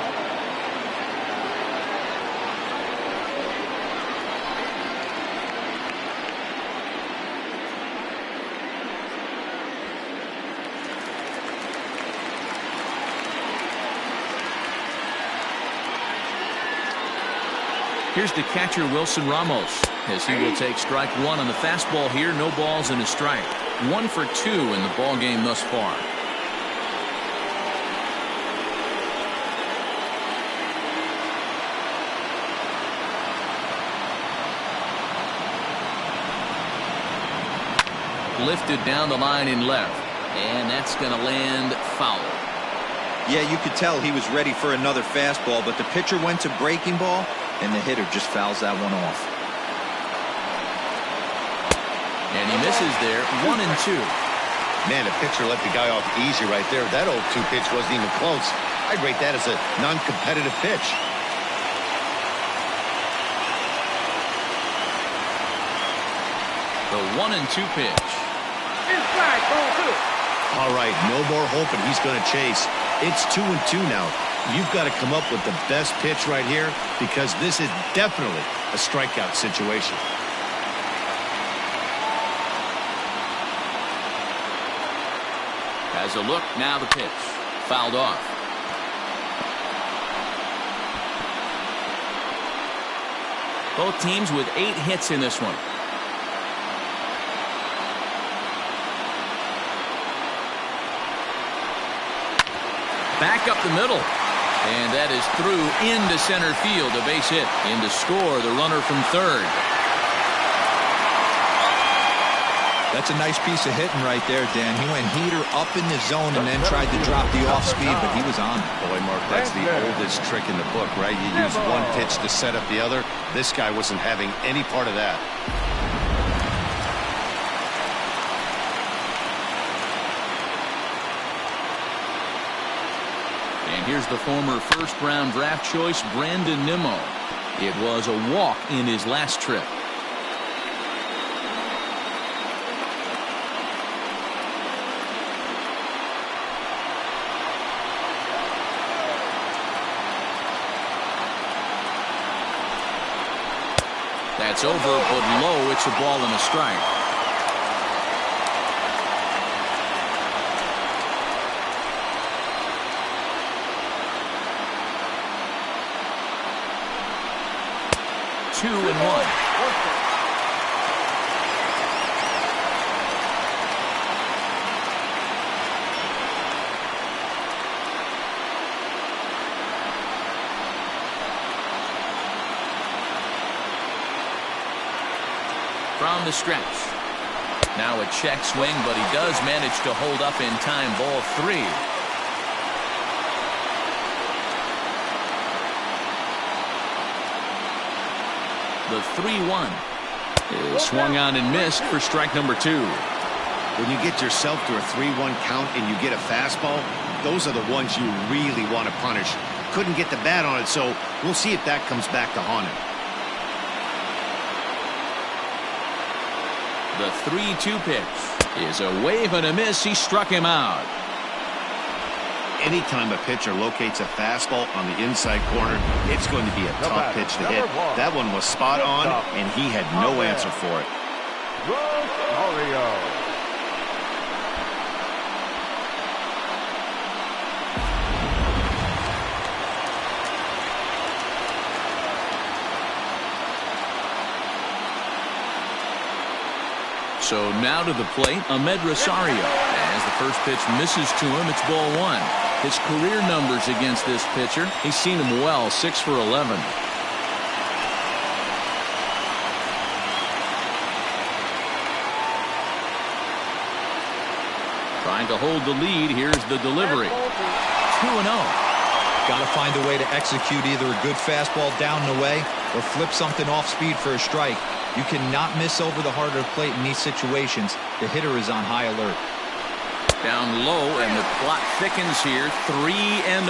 Here's the catcher, Wilson Ramos, as he will take strike one on the fastball here. No balls and a strike. 1 for 2 in the ball game thus far. Lifted down the line in left, and that's going to land foul. Yeah, you could tell he was ready for another fastball, but the pitcher went to breaking ball, and the hitter just fouls that one off. And he misses there. 1 and 2. Man, the pitcher let the guy off easy right there. That 0-2 pitch wasn't even close. I'd rate that as a non-competitive pitch. The 1 and 2 pitch. Inside, ball 2. All right, no more hoping he's going to chase. It's 2 and 2 now. You've got to come up with the best pitch right here, because this is definitely a strikeout situation. Has a look, now the pitch. Fouled off. Both teams with 8 hits in this one. Back up the middle. And that is through into center field. A base hit. In to score the runner from third. That's a nice piece of hitting right there, Dan. He went heater up in the zone and then tried to drop the off speed, but he was on. Boy, Mark, that's the oldest trick in the book, right? You use one pitch to set up the other. This guy wasn't having any part of that. And here's the former first-round draft choice, Brandon Nimmo. It was a walk in his last trip. That's over, but low. It's a ball and a strike. down the stretch. Now a check swing, but he does manage to hold up in time. Ball 3. The 3-1 is swung on and missed for strike number 2. When you get yourself to a 3-1 count and you get a fastball, those are the ones you really want to punish. Couldn't get the bat on it, so we'll see if that comes back to haunt him. The 3-2 pitch is a wave and a miss. He struck him out. Anytime a pitcher locates a fastball on the inside corner, it's going to be a tough pitch to hit. That one was spot on, and he had no answer for it. So now to the plate, Ahmed Rosario. As the first pitch misses to him, it's ball 1. His career numbers against this pitcher, he's seen him well, 6 for 11. Trying to hold the lead. Here's the delivery. 2-0. Got to find a way to execute either a good fastball down and away or flip something off speed for a strike. You cannot miss over the heart of the plate in these situations. The hitter is on high alert. Down low, and the clock thickens here. 3-0.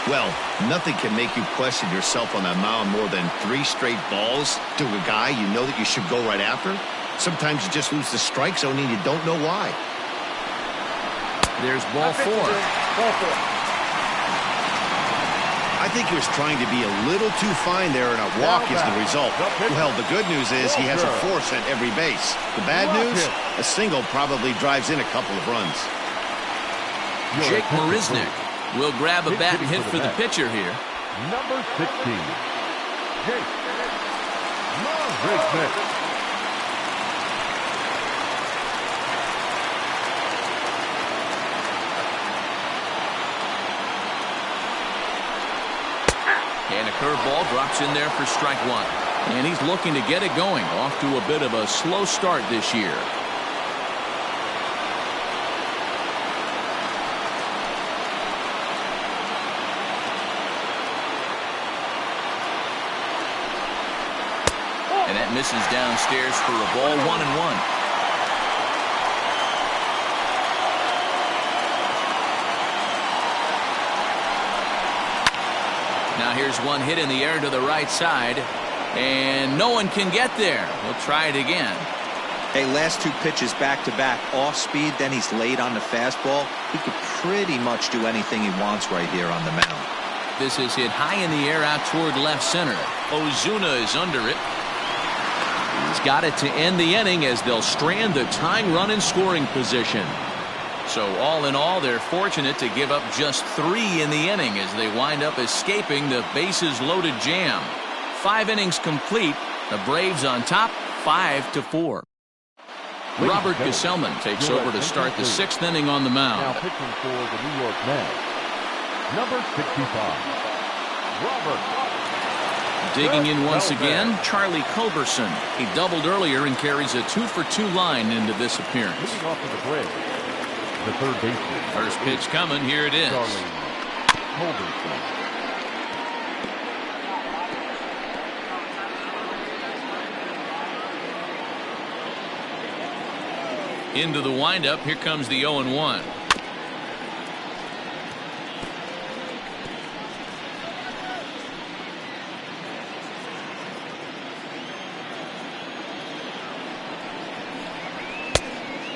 Well, nothing can make you question yourself on that mound more than 3 straight balls to a guy you know that you should go right after. Sometimes you just lose the strike zone and you don't know why. There's ball 4. I think he was trying to be a little too fine there, and a walk is the result. Well, the good news is he has a force at every base. The bad news, a single probably drives in a couple of runs. Jake Marisnick will grab a bat and hit for the pitcher here. Number 16, Jake Marisnick. And a curveball drops in there for strike 1. And he's looking to get it going. Off to a bit of a slow start this year. And that misses downstairs for a ball. 1-1. Now here's one hit in the air to the right side, and no one can get there. We'll try it again. Hey, last 2 pitches back-to-back, off speed, then he's late on the fastball. He could pretty much do anything he wants right here on the mound. This is hit high in the air out toward left center. Ozuna is under it. He's got it to end the inning as they'll strand the tying run in scoring position. So all in all, they're fortunate to give up just 3 in the inning as they wind up escaping the bases loaded jam. 5 innings complete. The Braves on top, 5-4. Robert Gesellman takes over to start the 6th inning on the mound. Now pitching for the New York Mets, number 65, Robert. Digging in once again, Charlie Culberson. He doubled earlier and carries a 2-for-2 line into this appearance. Moving off of the Braves, the third baseman. First pitch coming. Here it is. Charlie Culberson. Into the windup. Here comes the 0-1.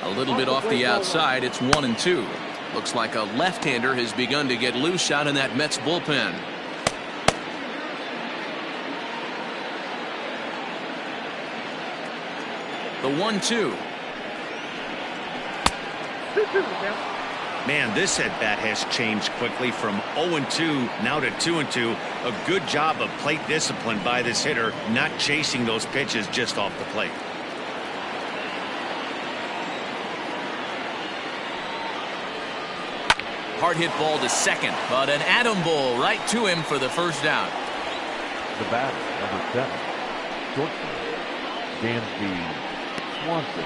A little bit off the outside. It's 1-2. Looks like a left-hander has begun to get loose out in that Mets bullpen. The 1-2. Man, this at-bat has changed quickly from 0-2 now to 2-2. A good job of plate discipline by this hitter, not chasing those pitches just off the plate. Hard hit ball to second, but an Adam Bull right to him for the first out. The batter, number 7, shortstop, Dansby Swanson.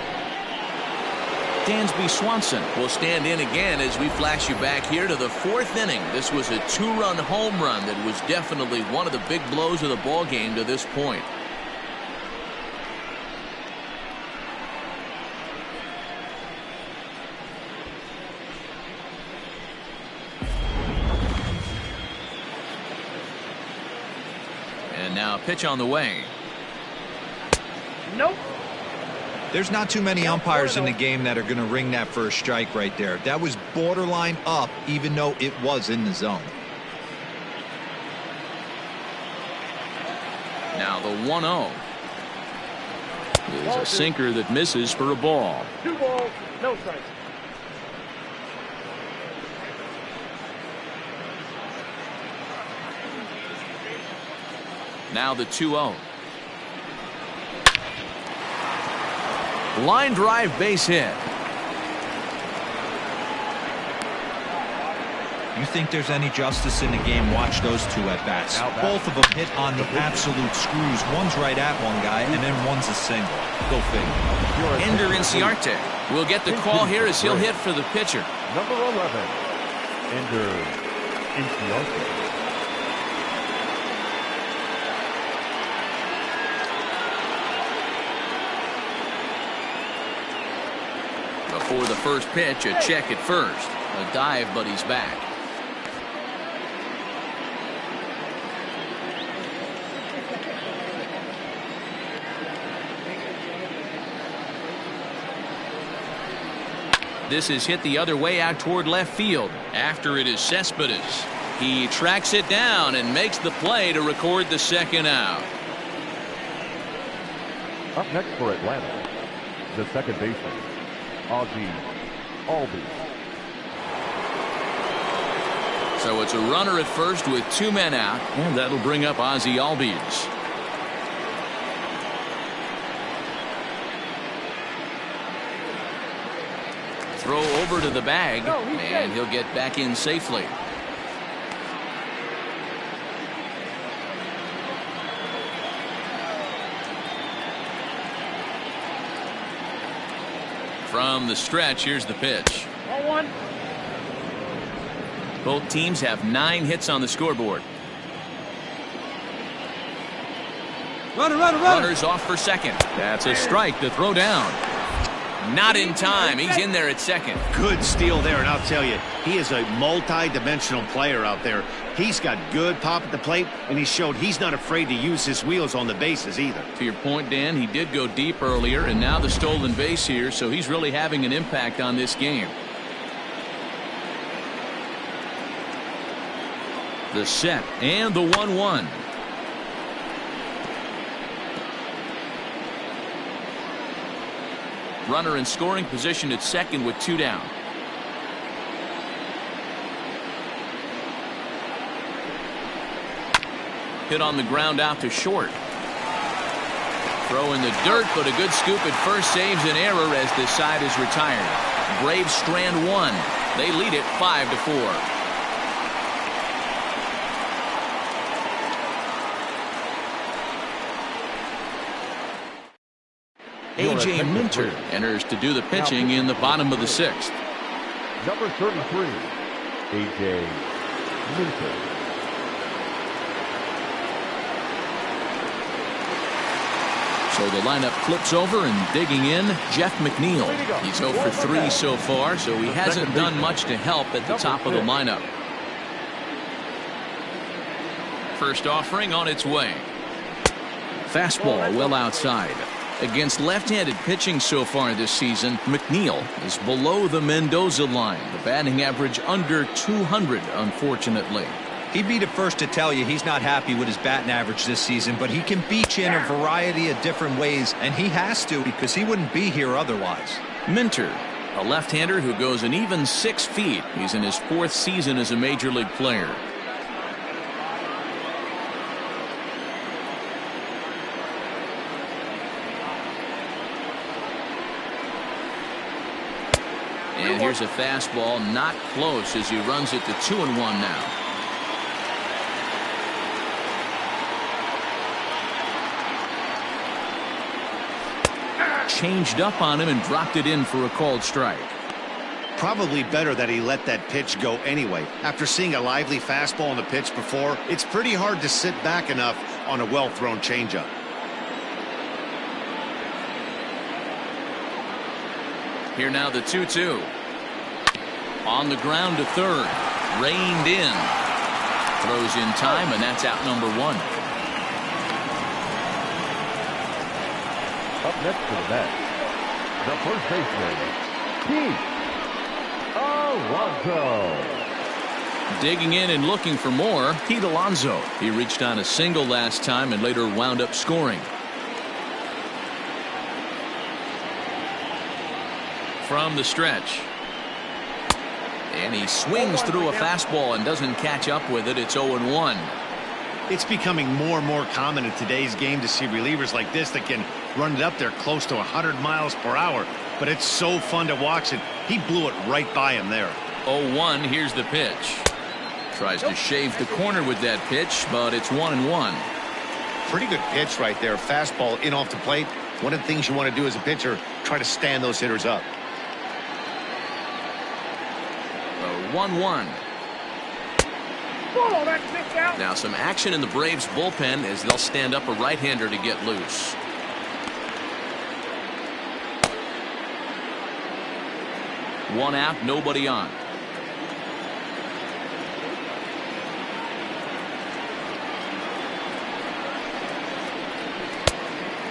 Dansby Swanson will stand in again as we flash you back here to the 4th inning. This was a 2-run home run that was definitely one of the big blows of the ball game to this point. And now pitch on the way. Nope. There's not too many umpires in the game that are going to ring that for a strike right there. That was borderline up, even though it was in the zone. Now the 1-0 is a sinker that misses for a ball. 2 balls, no strikes. Now the 2-0. Line drive base hit. You think there's any justice in the game? Watch those two at bats. Both of them hit on the absolute screws. One's right at one guy, and then one's a single. Go figure. Ender Inciarte will get the call here as he'll hit for the pitcher. Number 11, Ender Inciarte. Before the first pitch, a check at first. A dive, but he's back. This is hit the other way out toward left field. After it is Cespedes. He tracks it down and makes the play to record the second out. Up next for Atlanta, the second baseman, Ozzie Albies. So it's a runner at first with 2 men out, and that'll bring up Ozzie Albies. Throw over to the bag, and he'll get back in safely. From the stretch, here's the pitch. 1-1. Both teams have 9 hits on the scoreboard. Runners off for second. That's a strike to throw down. Not in time. He's in there at second. Good steal there, and I'll tell you, he is a multi-dimensional player out there. He's got good pop at the plate, and he showed he's not afraid to use his wheels on the bases either. To your point, Dan, he did go deep earlier, and now the stolen base here, so he's really having an impact on this game. The set and the 1-1. Runner in scoring position at second with 2 down. Hit on the ground out to short. Throw in the dirt, but a good scoop at first saves an error as this side is retired. Braves strand 1. They lead it 5-4. A.J. Minter enters to do the pitching in the bottom of the 6th. Number 33, A.J. Minter. So the lineup flips over, and digging in, Jeff McNeil. He's 0 for 3 so far, so he hasn't done much to help at the top of the lineup. First offering on its way. Fastball well outside. Against left-handed pitching so far this season, McNeil is below the Mendoza line. The batting average under 200, unfortunately. He'd be the first to tell you he's not happy with his batting average this season, but he can beat you in a variety of different ways, and he has to because he wouldn't be here otherwise. Minter, a left-hander who goes an even 6 feet. He's in his 4th season as a major league player. And here's a fastball not close as he runs it to 2-1 now. changed up on him and dropped it in for a called strike. Probably better that he let that pitch go anyway. After seeing a lively fastball on the pitch before, it's pretty hard to sit back enough on a well-thrown changeup. Here now the 2-2. On the ground to third. Reined in. Throws in time, and that's out number 1. Up next to the bat, the first baseman, Pete Alonso. Digging in and looking for more, Pete Alonso. He reached on a single last time and later wound up scoring. From the stretch. And he swings through a fastball and doesn't catch up with it. It's 0-1. It's becoming more and more common in today's game to see relievers like this that can run it up there close to 100 miles per hour. But it's so fun to watch it. He blew it right by him there. 0-1. Here's the pitch. Tries to shave the corner with that pitch, but it's 1-1. Pretty good pitch right there. Fastball in off the plate. One of the things you want to do as a pitcher, try to stand those hitters up. 1-1. Now some action in the Braves bullpen as they'll stand up a right-hander to get loose. One out, nobody on.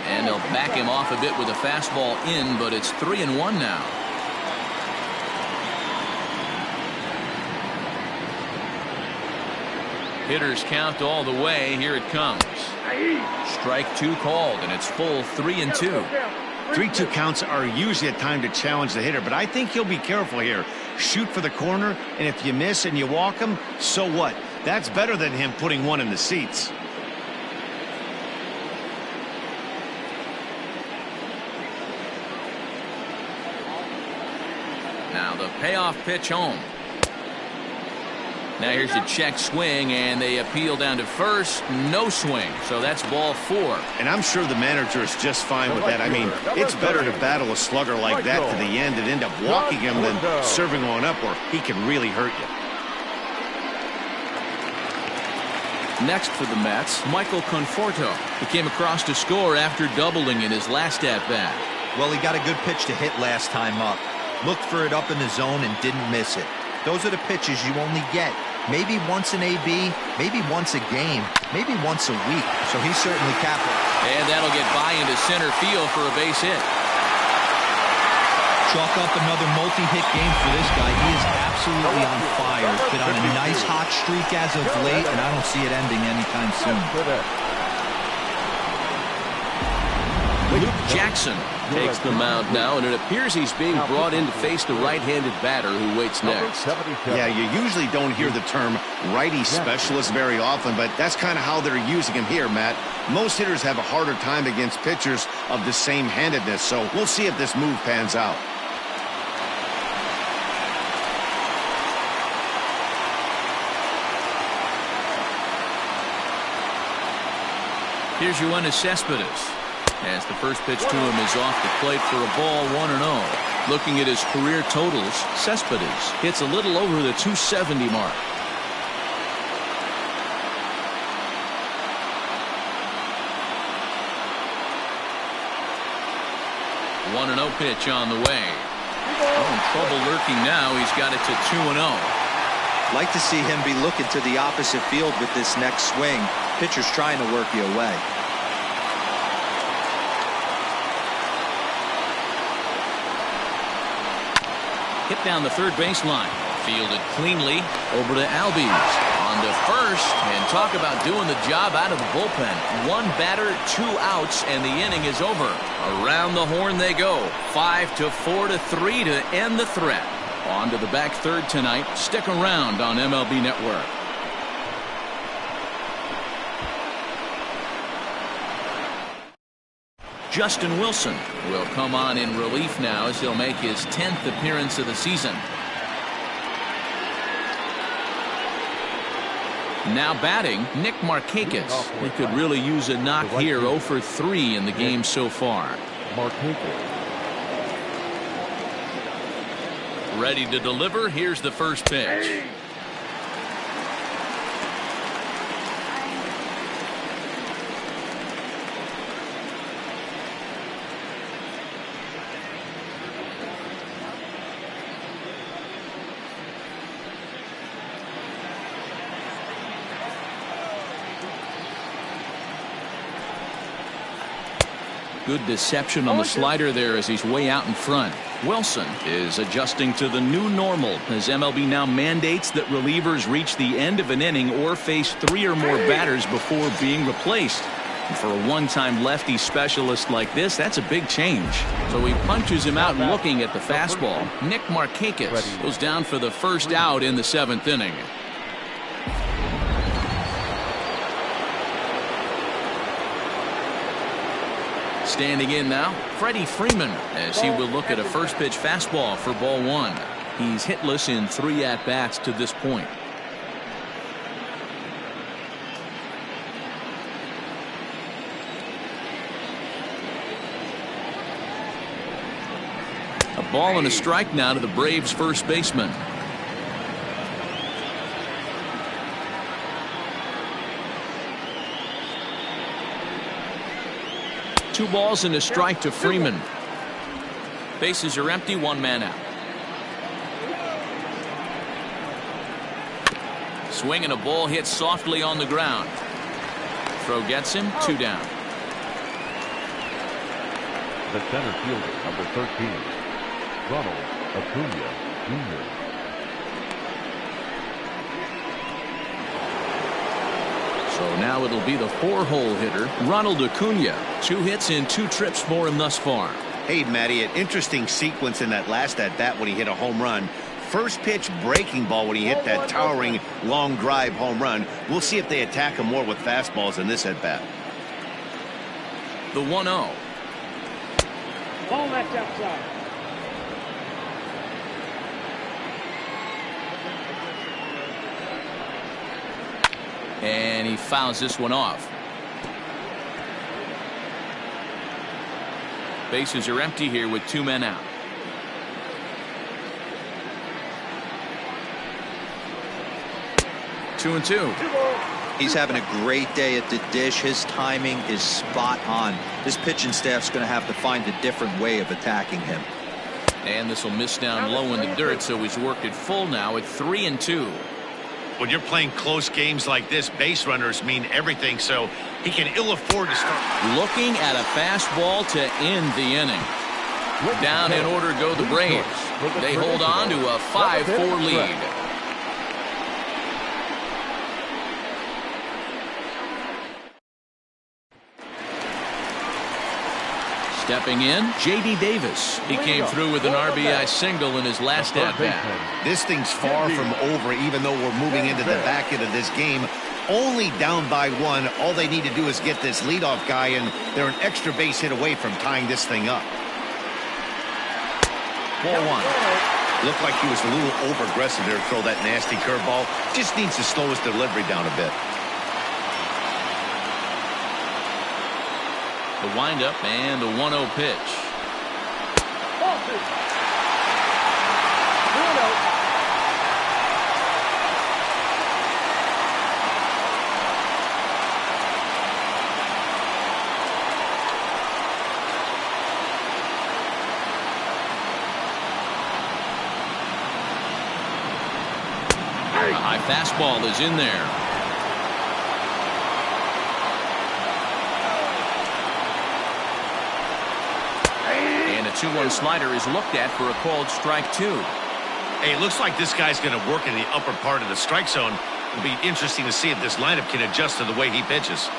And they'll back him off a bit with a fastball in, but it's 3-1 now. Hitters count all the way. Here it comes. Strike 2 called, and it's full 3-2. 3-2 counts are usually a time to challenge the hitter, but I think he'll be careful here. Shoot for the corner, and if you miss and you walk him, so what? That's better than him putting one in the seats. Now the payoff pitch home. Now here's a check swing, and they appeal down to first. No swing, so that's ball 4. And I'm sure the manager is just fine with that. I mean, it's better to battle a slugger like that to the end and end up walking him than serving on up where he can really hurt you. Next for the Mets, Michael Conforto. He came across to score after doubling in his last at-bat. Well, he got a good pitch to hit last time up. Looked for it up in the zone and didn't miss it. Those are the pitches you only get maybe once in AB, maybe once a game, maybe once a week. So he's certainly capitalized. And that'll get by into center field for a base hit. Chalk up another multi-hit game for this guy. He is absolutely on fire. Been on a nice hot streak as of late, and I don't see it ending anytime soon. Luke Jackson takes the mound now, and it appears he's being brought in to face the right-handed batter who waits next. Yeah, you usually don't hear the term righty specialist very often, but that's kind of how they're using him here, Matt. Most hitters have a harder time against pitchers of the same handedness, so we'll see if this move pans out. Here's Yoenis Cespedes. As the first pitch to him is off the plate for a ball, 1-0. Looking at his career totals, Cespedes hits a little over the 270 mark. One 1-0 pitch on the way. Oh, trouble lurking now. He's got it to 2-0. Like to see him be looking to the opposite field with this next swing. Pitcher's trying to work you away. Hit down the third baseline. Fielded cleanly over to Albies. On to first. And talk about doing the job out of the bullpen. One batter, 2 outs, and the inning is over. Around the horn they go. 5-4-3 to end the threat. On to the back third tonight. Stick around on MLB Network. Justin Wilson will come on in relief now as he'll make his 10th appearance of the season. Now batting, Nick Markakis. He could really use a knock here. 0 for 3 in the game so far. Markakis. Ready to deliver. Here's the first pitch. Good deception on the slider there as he's way out in front. Wilson is adjusting to the new normal as MLB now mandates that relievers reach the end of an inning or face 3 or more batters before being replaced. And for a one-time lefty specialist like this, that's a big change. So he punches him out looking at the fastball. Nick Markakis goes down for the first out in the 7th inning. Standing in now, Freddie Freeman, as he will look at a first pitch fastball for ball 1. He's hitless in 3 at-bats to this point. A ball and a strike now to the Braves' first baseman. Two balls and a strike to Freeman. Bases are empty, 1 man out. Swing and a ball hit softly on the ground. Throw gets him, 2 down. The center fielder, number 13, Ronald Acuna Jr. So now it'll be the 4-hole hitter, Ronald Acuna. 2 hits in 2 trips for him thus far. Hey, Matty, an interesting sequence in that last at-bat when he hit a home run. First pitch breaking ball when he hit that towering long drive home run. We'll see if they attack him more with fastballs in this at-bat. The 1-0. Ball that's outside. And he fouls this one off. Bases are empty here with 2 men out. Two and two. He's having a great day at the dish. His timing is spot on. His pitching staff's going to have to find a different way of attacking him. And this will miss down low in the dirt, so he's worked it full now at 3 and 2. When you're playing close games like this, base runners mean everything, so he can ill afford to start. Looking at a fastball to end the inning. Down in order go the Braves. They hold on to a 5-4 lead. Stepping in, J.D. Davis. He came through with an RBI single in his last at-bat. This thing's far from over, even though we're moving into the back end of this game. Only down by 1. All they need to do is get this leadoff guy, and they're an extra base hit away from tying this thing up. Ball 1. Looked like he was a little over-aggressive there to throw that nasty curveball. Just needs to slow his delivery down a bit. The windup and the 1-0 pitch. Ball 2. 3-0. A high fastball is in there. And a 2-1 slider is looked at for a called strike 2. Hey, it looks like this guy's going to work in the upper part of the strike zone. It'll be interesting to see if this lineup can adjust to the way he pitches.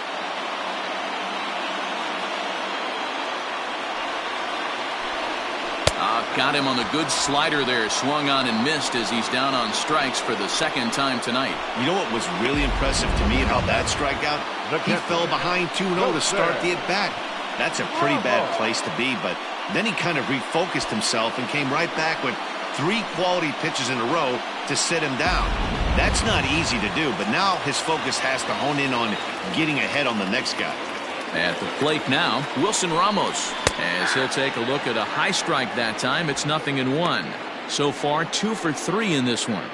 Got him on the good slider there. Swung on and missed as he's down on strikes for the second time tonight. You know what was really impressive to me about that strikeout? He fell behind 2-0 to start the at-bat. That's a pretty bad place to be, but then he kind of refocused himself and came right back with 3 quality pitches in a row to sit him down. That's not easy to do, but now his focus has to hone in on getting ahead on the next guy. At the plate now, Wilson Ramos, as he'll take a look at a high strike that time. It's 0-1. So far, 2 for 3 in this one.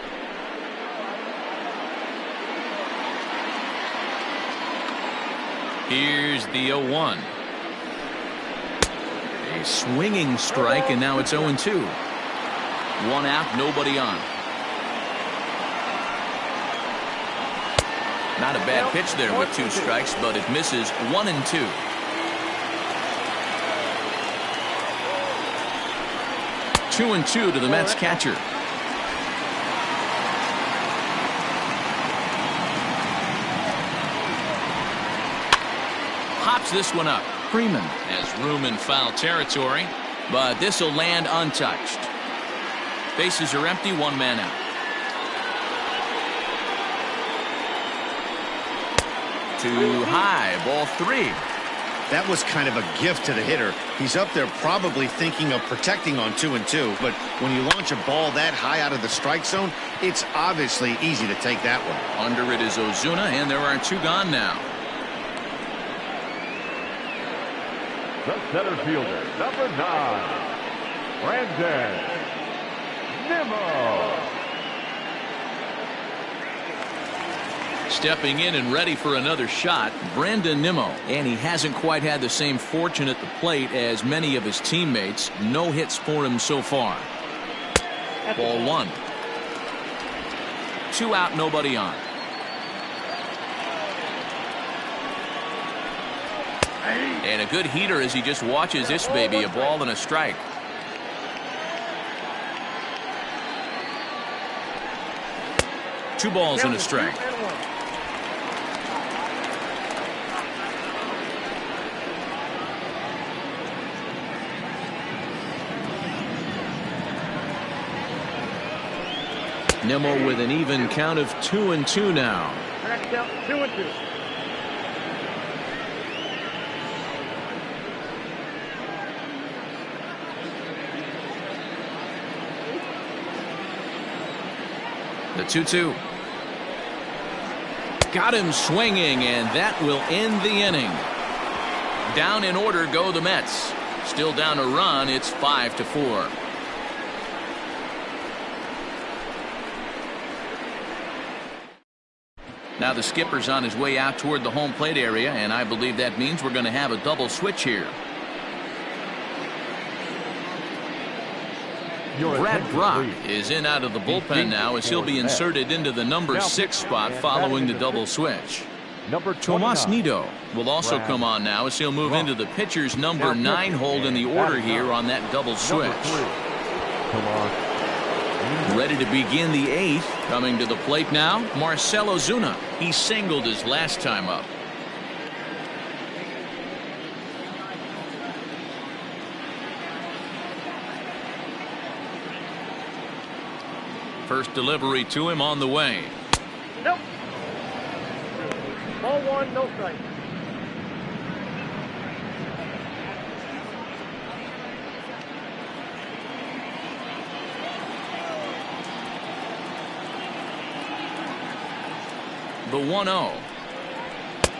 Here's the 0-1. A swinging strike, and now it's 0-2. 1 out, nobody on. Not a bad pitch there with 2 strikes, but it misses. 1-2. Two and 2 to the Mets catcher. Hops this one up. Freeman has room in foul territory, but this will land untouched. Bases are empty, 1 man out. Too high, ball 3. That was kind of a gift to the hitter. He's up there probably thinking of protecting on 2-2, but when you launch a ball that high out of the strike zone, it's obviously easy to take that one. Under it is Ozuna, and there are 2 gone now. The center fielder, number 9, Brandon Nimmo. Stepping in and ready for another shot, Brandon Nimmo. And he hasn't quite had the same fortune at the plate as many of his teammates. No hits for him so far. Ball 1. 2 out, nobody on. And a good heater as he just watches this baby. A ball and a strike. Two balls and a strike. Nimmo with an even count of 2-2 now. 2-2. The 2-2. Got him swinging, and that will end the inning. Down in order go the Mets. Still down a run. It's 5-4. Now the skipper's on his way out toward the home plate area, and I believe that means we're going to have a double switch here. Brad Brock is in out of the bullpen now as he'll be inserted into the number 6 spot following the double switch. Tomas Nido will also come on now as he'll move into the pitcher's number 9 hold in the order here on that double switch. Ready to begin the 8th. Coming to the plate now, Marcell Ozuna. He singled his last time up. First delivery to him on the way. Nope. Ball 1, no strike. The 1-0.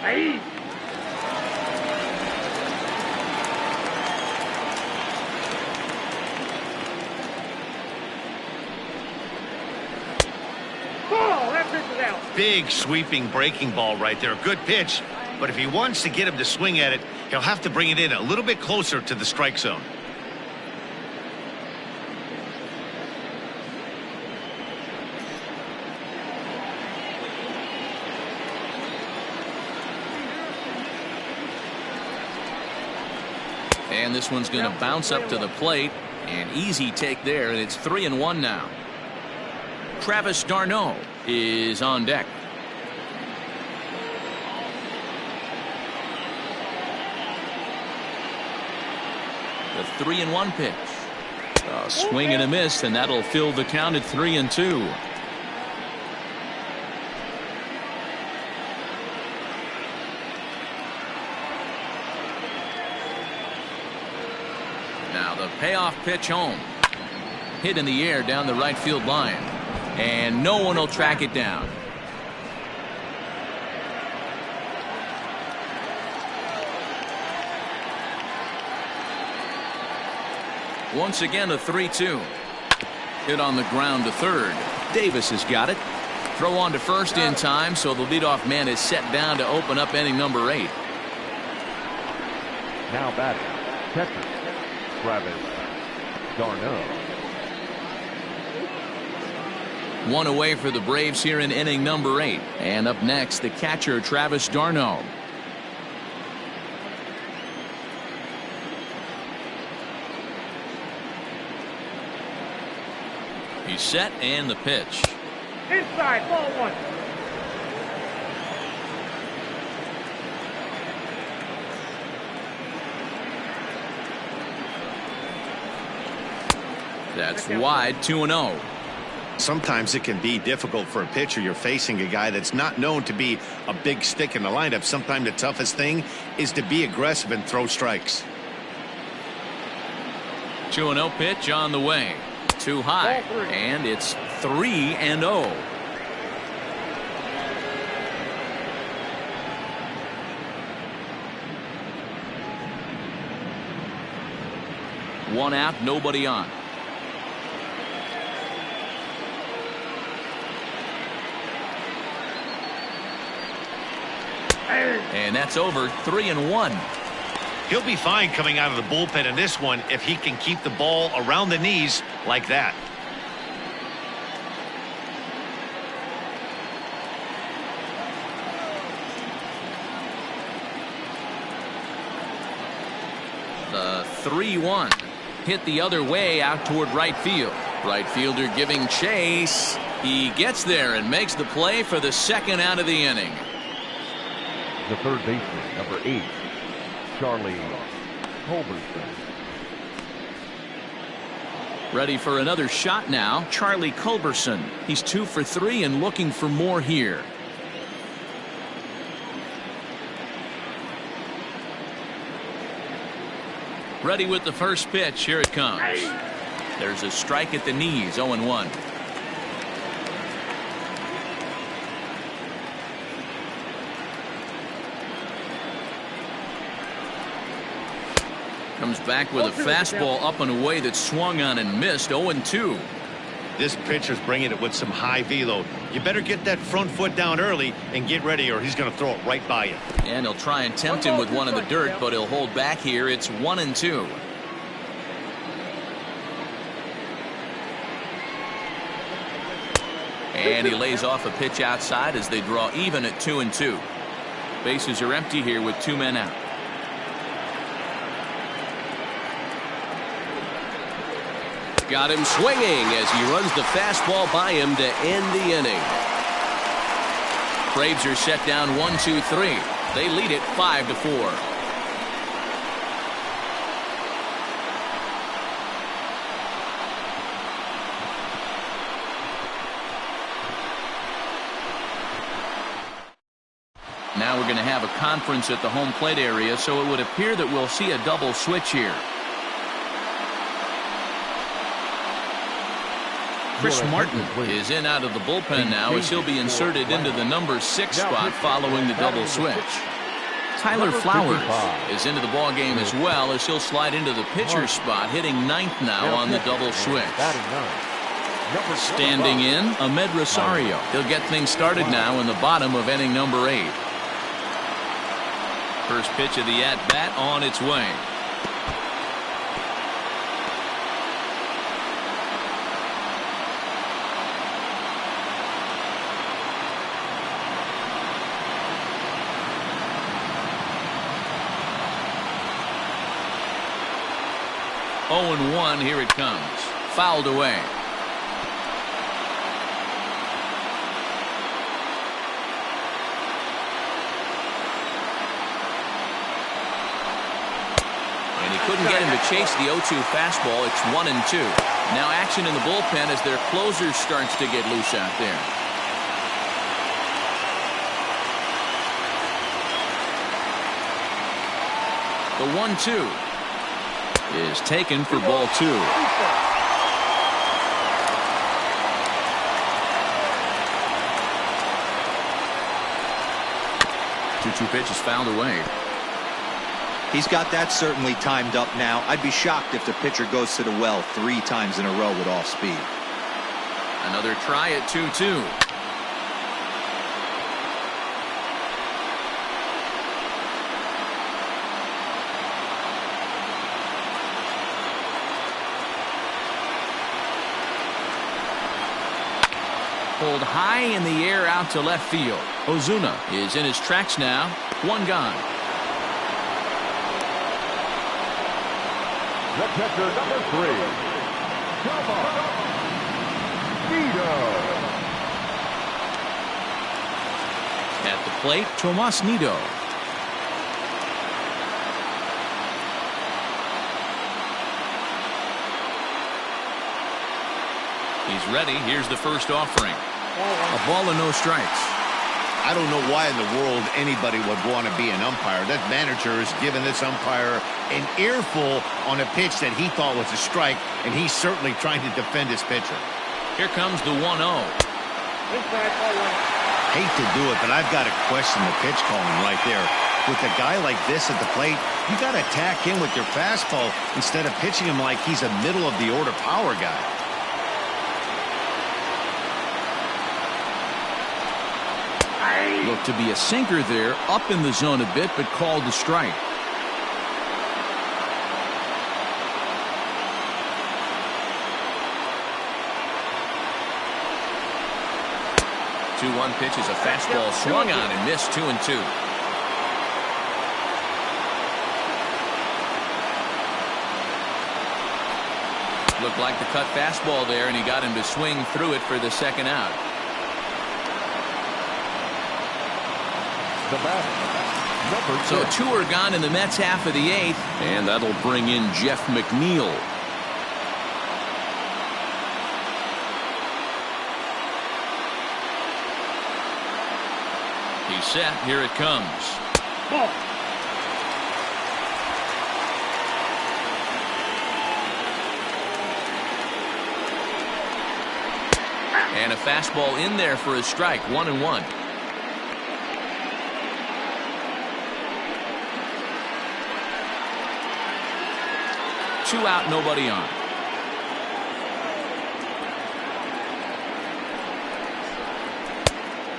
Hey. Big sweeping breaking ball right there. Good pitch. But if he wants to get him to swing at it, he'll have to bring it in a little bit closer to the strike zone. And this one's going to bounce up to the plate. An easy take there, and it's 3-1 now. Travis d'Arnaud is on deck. The 3-1 pitch. A swing and a miss, and that'll fill the count at 3-2. Now the payoff pitch home. Hit in the air down the right field line. And no one will track it down. Once again, a 3-2. Hit on the ground to third. Davis has got it. Throw on to first in time, so the leadoff man is set down to open up inning number 8. Now batting, catcher, Travis d'Arnaud. One away for the Braves here in inning number 8. And up next, the catcher, Travis d'Arnaud. He's set, and the pitch. Inside, ball 1. That's wide, 2-0. Sometimes it can be difficult for a pitcher. You're facing a guy that's not known to be a big stick in the lineup. Sometimes the toughest thing is to be aggressive and throw strikes. 2-0 pitch on the way. Too high, and it's 3-0. One out, nobody on. And that's over. 3-1. He'll be fine coming out of the bullpen in this one if he can keep the ball around the knees like that. The 3-1 hit the other way out toward right field. Right fielder giving chase. He gets there and makes the play for the second out of the inning. The third baseman, number 8, Charlie Culberson. Ready for another shot now, Charlie Culberson. He's 2 for 3 and looking for more here. Ready with the first pitch. Here it comes. There's a strike at the knees. 0-1. Comes back with a fastball up and away that swung on and missed. 0-2. This pitcher's bringing it with some high velo. You better get that front foot down early and get ready, or he's going to throw it right by you. And he'll try and tempt him with one in the dirt, but he'll hold back here. It's 1-2. And he lays off a pitch outside as they draw even at 2-2. Bases are empty here with 2 men out. Got him swinging as he runs the fastball by him to end the inning. Braves are set down 1-2-3. They lead it 5-4. Now we're going to have a conference at the home plate area, so it would appear that we'll see a double switch here. Chris Martin is in out of the bullpen now as he'll be inserted into the number 6 spot following the double switch. Tyler Flowers is into the ball game as well as he'll slide into the pitcher's spot, hitting 9th now on the double switch. Standing in, Ahmed Rosario. He'll get things started now in the bottom of inning number 8. First pitch of the at-bat on its way. Oh, 0-1, here it comes. Fouled away. And he couldn't get him to chase the 0-2 fastball. It's 1-2. Now action in the bullpen as their closer starts to get loose out there. The 1-2 is taken for ball 2. 2-2 pitch is fouled away. He's got that certainly timed up now. I'd be shocked if the pitcher goes to the well 3 times in a row with off speed. Another try at 2-2. Pulled high in the air out to left field. Ozuna is in his tracks now. 1 gone. The catcher, number 3, Nido. At the plate, Tomas Nido. He's ready. Here's the first offering. A ball and no strikes. I don't know why in the world anybody would want to be an umpire. That manager has given this umpire an earful on a pitch that he thought was a strike, and he's certainly trying to defend his pitcher. Here comes the 1-0. Inside, ball 1. Hate to do it, but I've got to question the pitch calling right there. With a guy like this at the plate, you got to attack him with your fastball instead of pitching him like he's a middle-of-the-order power guy. Looked to be a sinker there, up in the zone a bit, but called the strike. Two-one pitch is a fastball swung on and missed. 2-2. Looked like the cut fastball there, and he got him to swing through it for the second out. The batter, number 6. So 2 are gone in the Mets half of the 8th, and that'll bring in Jeff McNeil. He's set. Here it comes. Ball. And a fastball in there for a strike. 1-1. Two out, nobody on.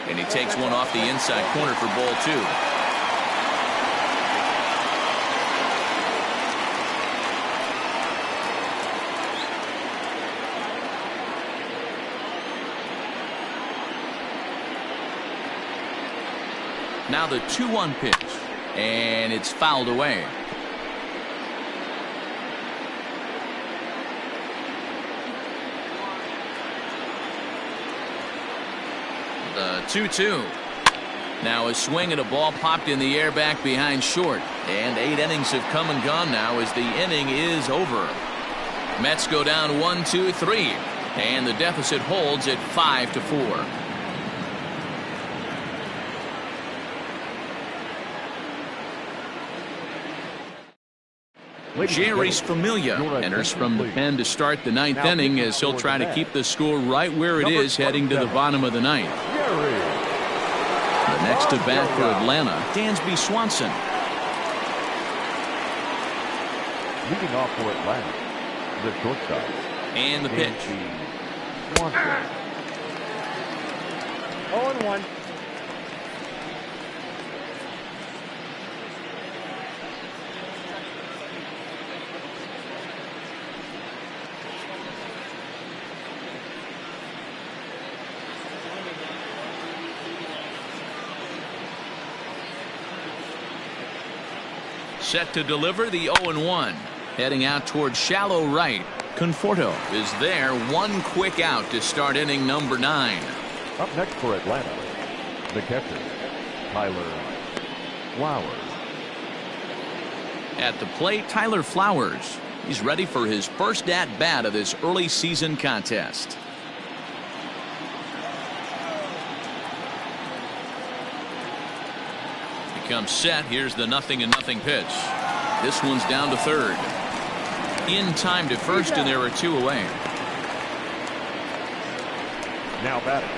And he takes one off the inside corner for ball 2. Now the 2-1 pitch, and it's fouled away. The 2-2. Now a swing and a ball popped in the air back behind short. And 8 innings have come and gone now as the inning is over. Mets go down 1-2-3. And the deficit holds at 5-4. Jerry's Familia enters from the pen to start the 9th inning as he'll try to keep the score right where it is heading to the bottom of the 9th. The next to bat for Atlanta, Dansby Swanson. Leading off for Atlanta, the shortstop. And the pitch. Swanson. 0-1. Set to deliver the 0-1. Heading out towards shallow right. Conforto is there. One quick out to start inning number 9. Up next for Atlanta, the catcher, Tyler Flowers. At the plate, Tyler Flowers. He's ready for his first at-bat of this early season contest. Comes set. Here's the 0-0 pitch. This one's down to third. In time to first, and there are 2 away. Now batting,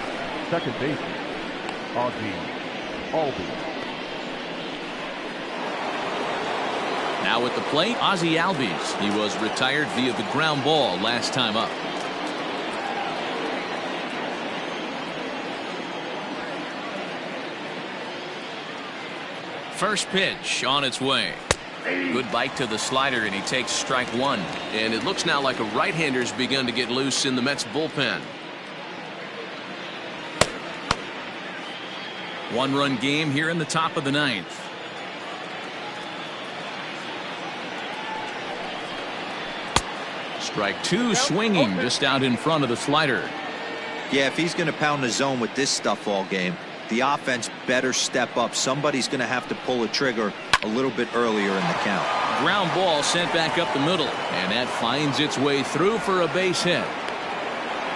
second baseman, Augie Alby. Now at the plate, Ozzie Albies. He was retired via the ground ball last time up. First pitch on its way. Good bite to the slider, and he takes strike one. And it looks now like a right-hander's begun to get loose in the Mets bullpen. One-run game here in the top of the ninth. Strike two, swinging just out in front of the slider. Yeah, if he's going to pound the zone with this stuff all game, the offense better step up. Somebody's going to have to pull a trigger a little bit earlier in the count. Ground ball sent back up the middle, and that finds its way through for a base hit.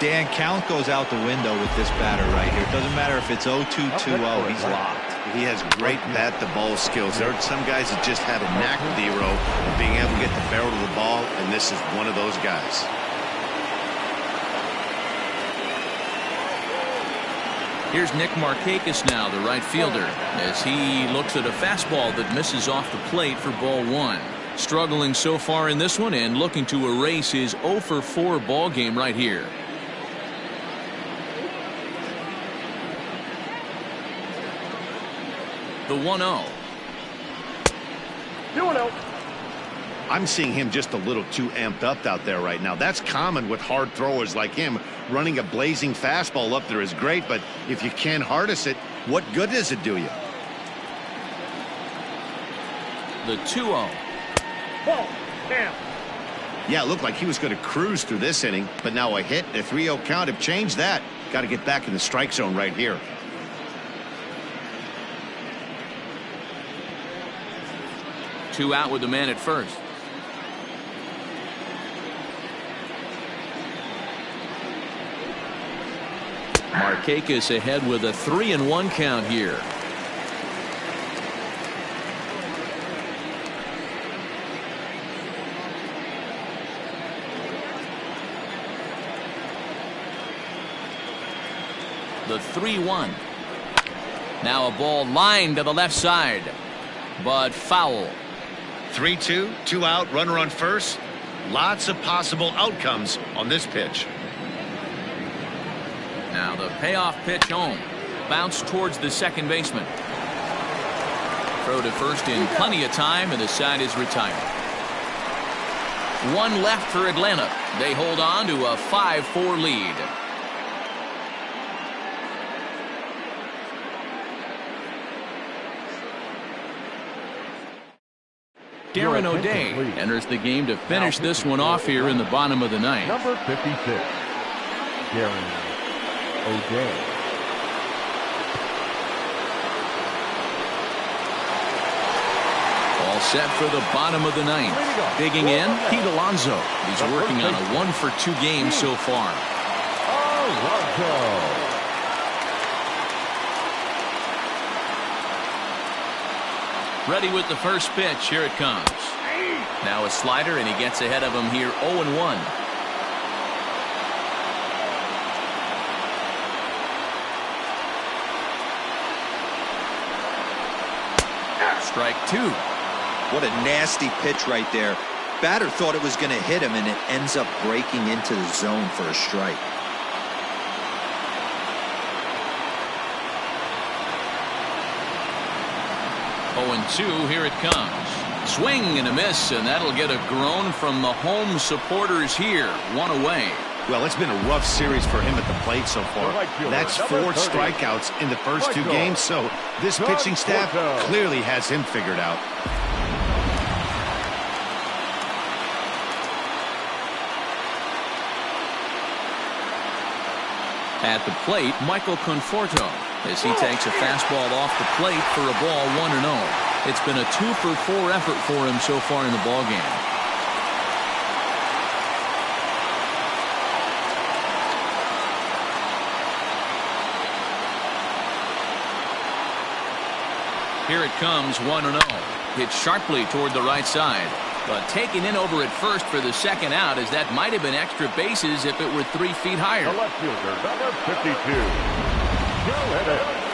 Dan, count goes out the window with this batter right here. It doesn't matter if it's 0-2, 2-0. He's locked. He has great bat-to-ball skills. There are some guys that just have a knack with the row of being able to get the barrel of the ball, and this is one of those guys. Here's Nick Markakis now, the right fielder, as he looks at a fastball that misses off the plate for ball one. Struggling so far in this one and looking to erase his 0-for-4 ball game right here. The 1-0. 2-0. I'm seeing him just a little too amped up out there right now. That's common with hard throwers like him. Running a blazing fastball up there is great, but if you can't harness it, what good does it do you? The 2-0. Ball. Damn. Yeah, it looked like he was going to cruise through this inning, but now a hit and a 3-0 count have changed that. Got to get back in the strike zone right here. Two out with the man at first. Markakis ahead with a 3-1 count here. The 3-1. Now a ball lined to the left side, but foul. 3-2, 2 out, runner on first. Lots of possible outcomes on this pitch. Now the payoff pitch home. Bounce towards the second baseman. Throw to first in plenty of time, and the side is retired. One left for Atlanta. They hold on to a 5-4 lead. Darren O'Day enters the game to finish this one off here in the bottom of the ninth. Number 56, Darren O'Day. All set for the bottom of the ninth. Digging in, Pete Alonso. He's working on a 1-for-2 game so far. Alonso. Ready with the first pitch. Here it comes. Now a slider, and he gets ahead of him here 0-1. Strike two. What a nasty pitch right there. Batter thought it was going to hit him, and it ends up breaking into the zone for a strike. 0-2, here it comes. Swing and a miss, and that'll get a groan from the home supporters here. One away. Well, it's been a rough series for him at the plate so far. That's 4 strikeouts in the first 2 games, so this pitching staff clearly has him figured out. At the plate, Michael Conforto, as he takes a fastball off the plate for a ball 1-0. It's been a 2-for-4 effort for him so far in the ballgame. Here it comes, 1-0. Hit sharply toward the right side, but taken in over at first for the second out, as that might have been extra bases if it were 3 feet higher. The left fielder, number 52, Joe Hiddett.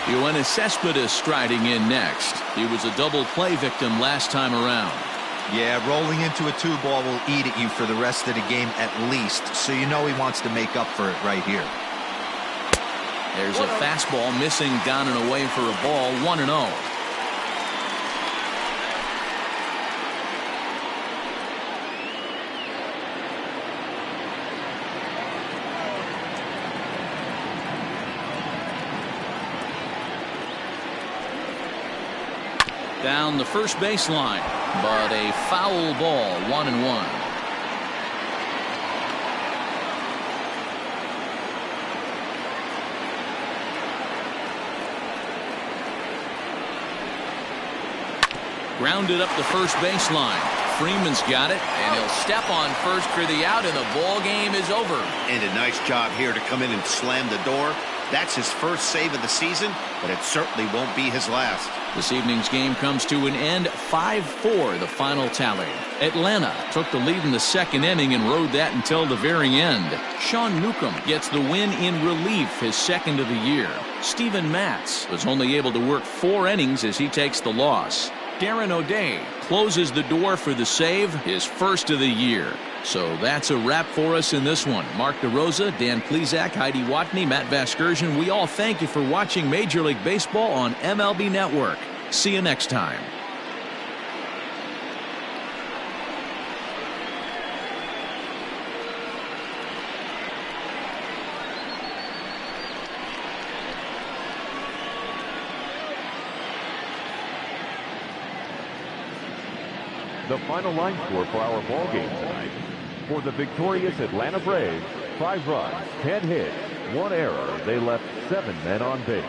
Yoenis Cespedes striding in next. He was a double play victim last time around. Yeah, rolling into a 2-ball will eat at you for the rest of the game at least, so you know he wants to make up for it right here. There's a fastball missing down and away for a ball, 1-0. Down the first baseline, but a foul ball, 1-1. Grounded up the first baseline. Freeman's got it, and he'll step on first for the out, and the ball game is over. And a nice job here to come in and slam the door. That's his first save of the season, but it certainly won't be his last. This evening's game comes to an end, 5-4, the final tally. Atlanta took the lead in the second inning and rode that until the very end. Sean Newcomb gets the win in relief, his second of the year. Steven Matz was only able to work 4 innings as he takes the loss. Darren O'Day closes the door for the save, his first of the year. So that's a wrap for us in this one. Mark DeRosa, Dan Plezak, Heidi Watney, Matt Vasgersian, we all thank you for watching Major League Baseball on MLB Network. See you next time. The final line score for our ball game tonight. For the victorious Atlanta Braves, 5 runs, 10 hits, 1 error. They left 7 men on base.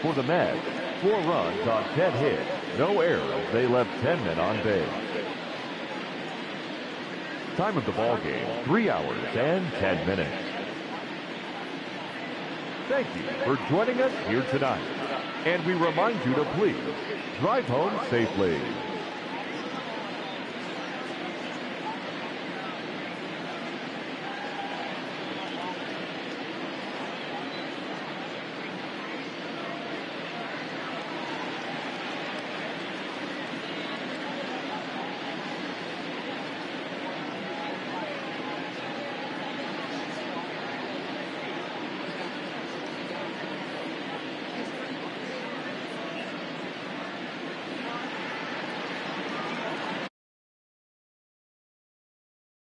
For the Mets, 4 runs on 10 hits, no errors. They left 10 men on base. Time of the ball game, 3 hours and 10 minutes. Thank you for joining us here tonight. And we remind you to please drive home safely.